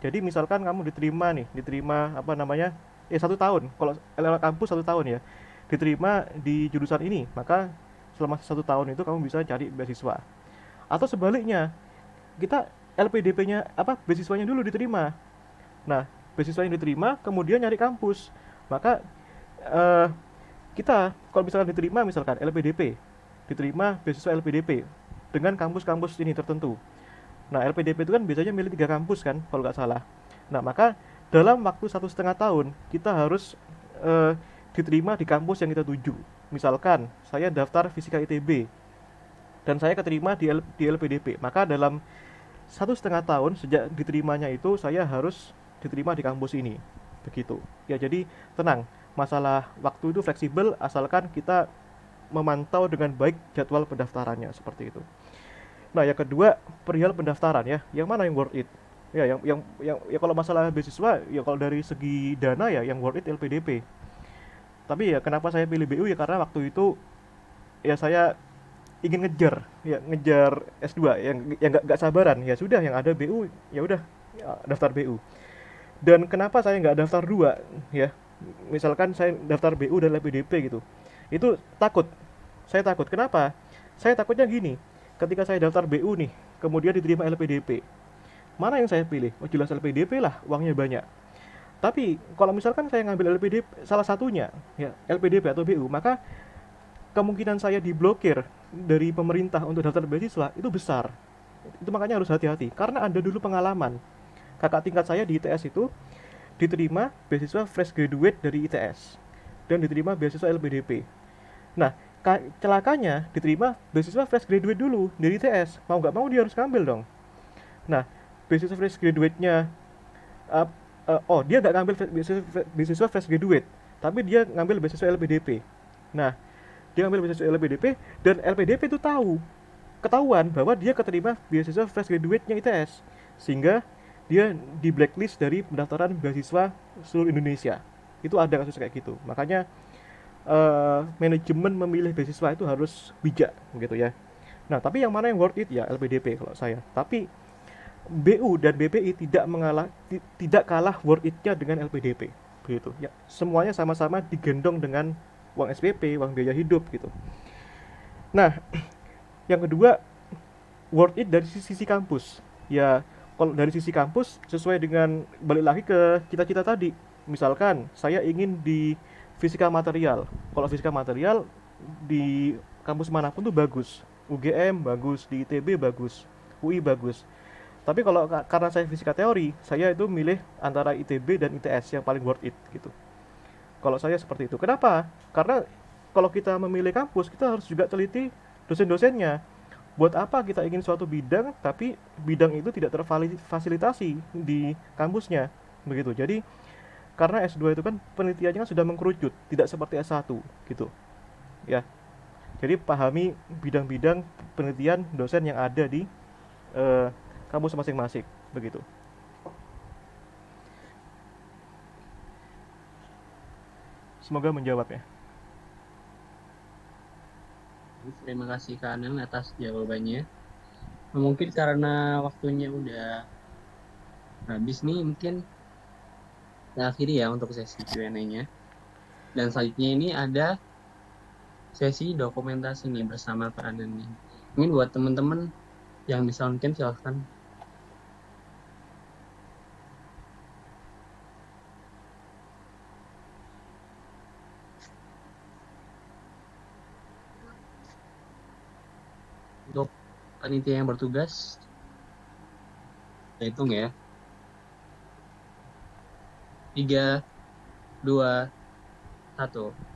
Jadi misalkan kamu diterima apa namanya, 1 tahun. Kalau lewat kampus 1 tahun ya, diterima di jurusan ini, maka selama 1 tahun itu kamu bisa cari beasiswa. Atau sebaliknya, kita LPDP-nya apa beasiswanya dulu diterima. Nah, beasiswa yang diterima kemudian nyari kampus. Maka eh, kita kalau misalkan diterima misalkan LPDP, diterima beasiswa LPDP dengan kampus-kampus ini tertentu. Nah, LPDP itu kan biasanya milih 3 kampus kan, kalau nggak salah. Nah, maka dalam waktu 1,5 tahun kita harus eh, diterima di kampus yang kita tuju. Misalkan saya daftar Fisika ITB dan saya keterima di LPDP, maka dalam 1,5 tahun sejak diterimanya itu saya harus diterima di kampus ini. Begitu. Ya, jadi tenang. Masalah waktu itu fleksibel asalkan kita memantau dengan baik jadwal pendaftarannya seperti itu. Nah, yang kedua perihal pendaftaran ya, yang mana yang worth it? Ya, ya kalau masalah beasiswa ya kalau dari segi dana ya yang worth it LPDP. Tapi ya kenapa saya pilih BU ya karena waktu itu ya saya ingin ngejar S2 yang nggak sabaran. Ya sudah yang ada BU, ya udah ya, daftar BU. Dan kenapa saya nggak daftar dua ya? Misalkan saya daftar BU dan LPDP gitu. Itu takut. Saya takut. Kenapa? Saya takutnya gini. Ketika saya daftar BU nih, kemudian diterima LPDP. Mana yang saya pilih? Oh, jelas LPDP lah, uangnya banyak. Tapi kalau misalkan saya ngambil LPDP salah satunya, ya LPDP atau BU, maka kemungkinan saya diblokir dari pemerintah untuk daftar beasiswa itu besar. Itu makanya harus hati-hati karena ada dulu pengalaman kakak tingkat saya di ITS itu diterima beasiswa fresh graduate dari ITS dan diterima beasiswa LPDP. Nah, celakanya diterima beasiswa fresh graduate dulu dari ITS. Mau nggak mau dia harus ngambil dong. Nah, beasiswa fresh graduate-nya uh, dia nggak ngambil beasiswa fresh graduate, tapi dia ngambil beasiswa LPDP. Nah, dia ngambil beasiswa LPDP dan LPDP itu ketahuan bahwa dia keterima beasiswa fresh graduate-nya ITS, sehingga dia di blacklist dari pendaftaran beasiswa seluruh Indonesia. Itu ada kasus kayak gitu. Makanya manajemen memilih beasiswa itu harus bijak gitu ya. Nah, tapi yang mana yang worth it ya LPDP kalau saya. Tapi BU dan BPI tidak kalah worth it-nya dengan LPDP begitu ya. Semuanya sama-sama digendong dengan uang SPP, uang biaya hidup gitu. Nah, yang kedua worth it dari sisi kampus. Ya, kalau dari sisi kampus sesuai dengan balik lagi ke cita-cita tadi. Misalkan saya ingin di fisika material. Kalau fisika material di kampus manapun tuh bagus. UGM bagus, di ITB bagus, UI bagus. Tapi kalau karena saya fisika teori, saya itu milih antara ITB dan ITS yang paling worth it gitu. Kalau saya seperti itu. Kenapa? Karena kalau kita memilih kampus, kita harus juga teliti dosen-dosennya. Buat apa kita ingin suatu bidang, tapi bidang itu tidak terfasilitasi di kampusnya, begitu. Jadi karena S2 itu kan penelitiannya kan sudah mengkerucut, tidak seperti S1 gitu. Ya. Jadi pahami bidang-bidang penelitian dosen yang ada di eh, kampus masing-masing, begitu. Semoga menjawab ya. Terima kasih Kak Anang atas jawabannya. Mungkin karena waktunya udah habis nih, mungkin kita akhiri ya untuk sesi Q&A-nya. Dan selanjutnya ini ada sesi dokumentasi nih bersama Kak Anang nih. Mungkin buat teman-teman yang bisa mungkin silahkan. Untuk panitia yang bertugas, saya hitung ya. 3, 2, 1.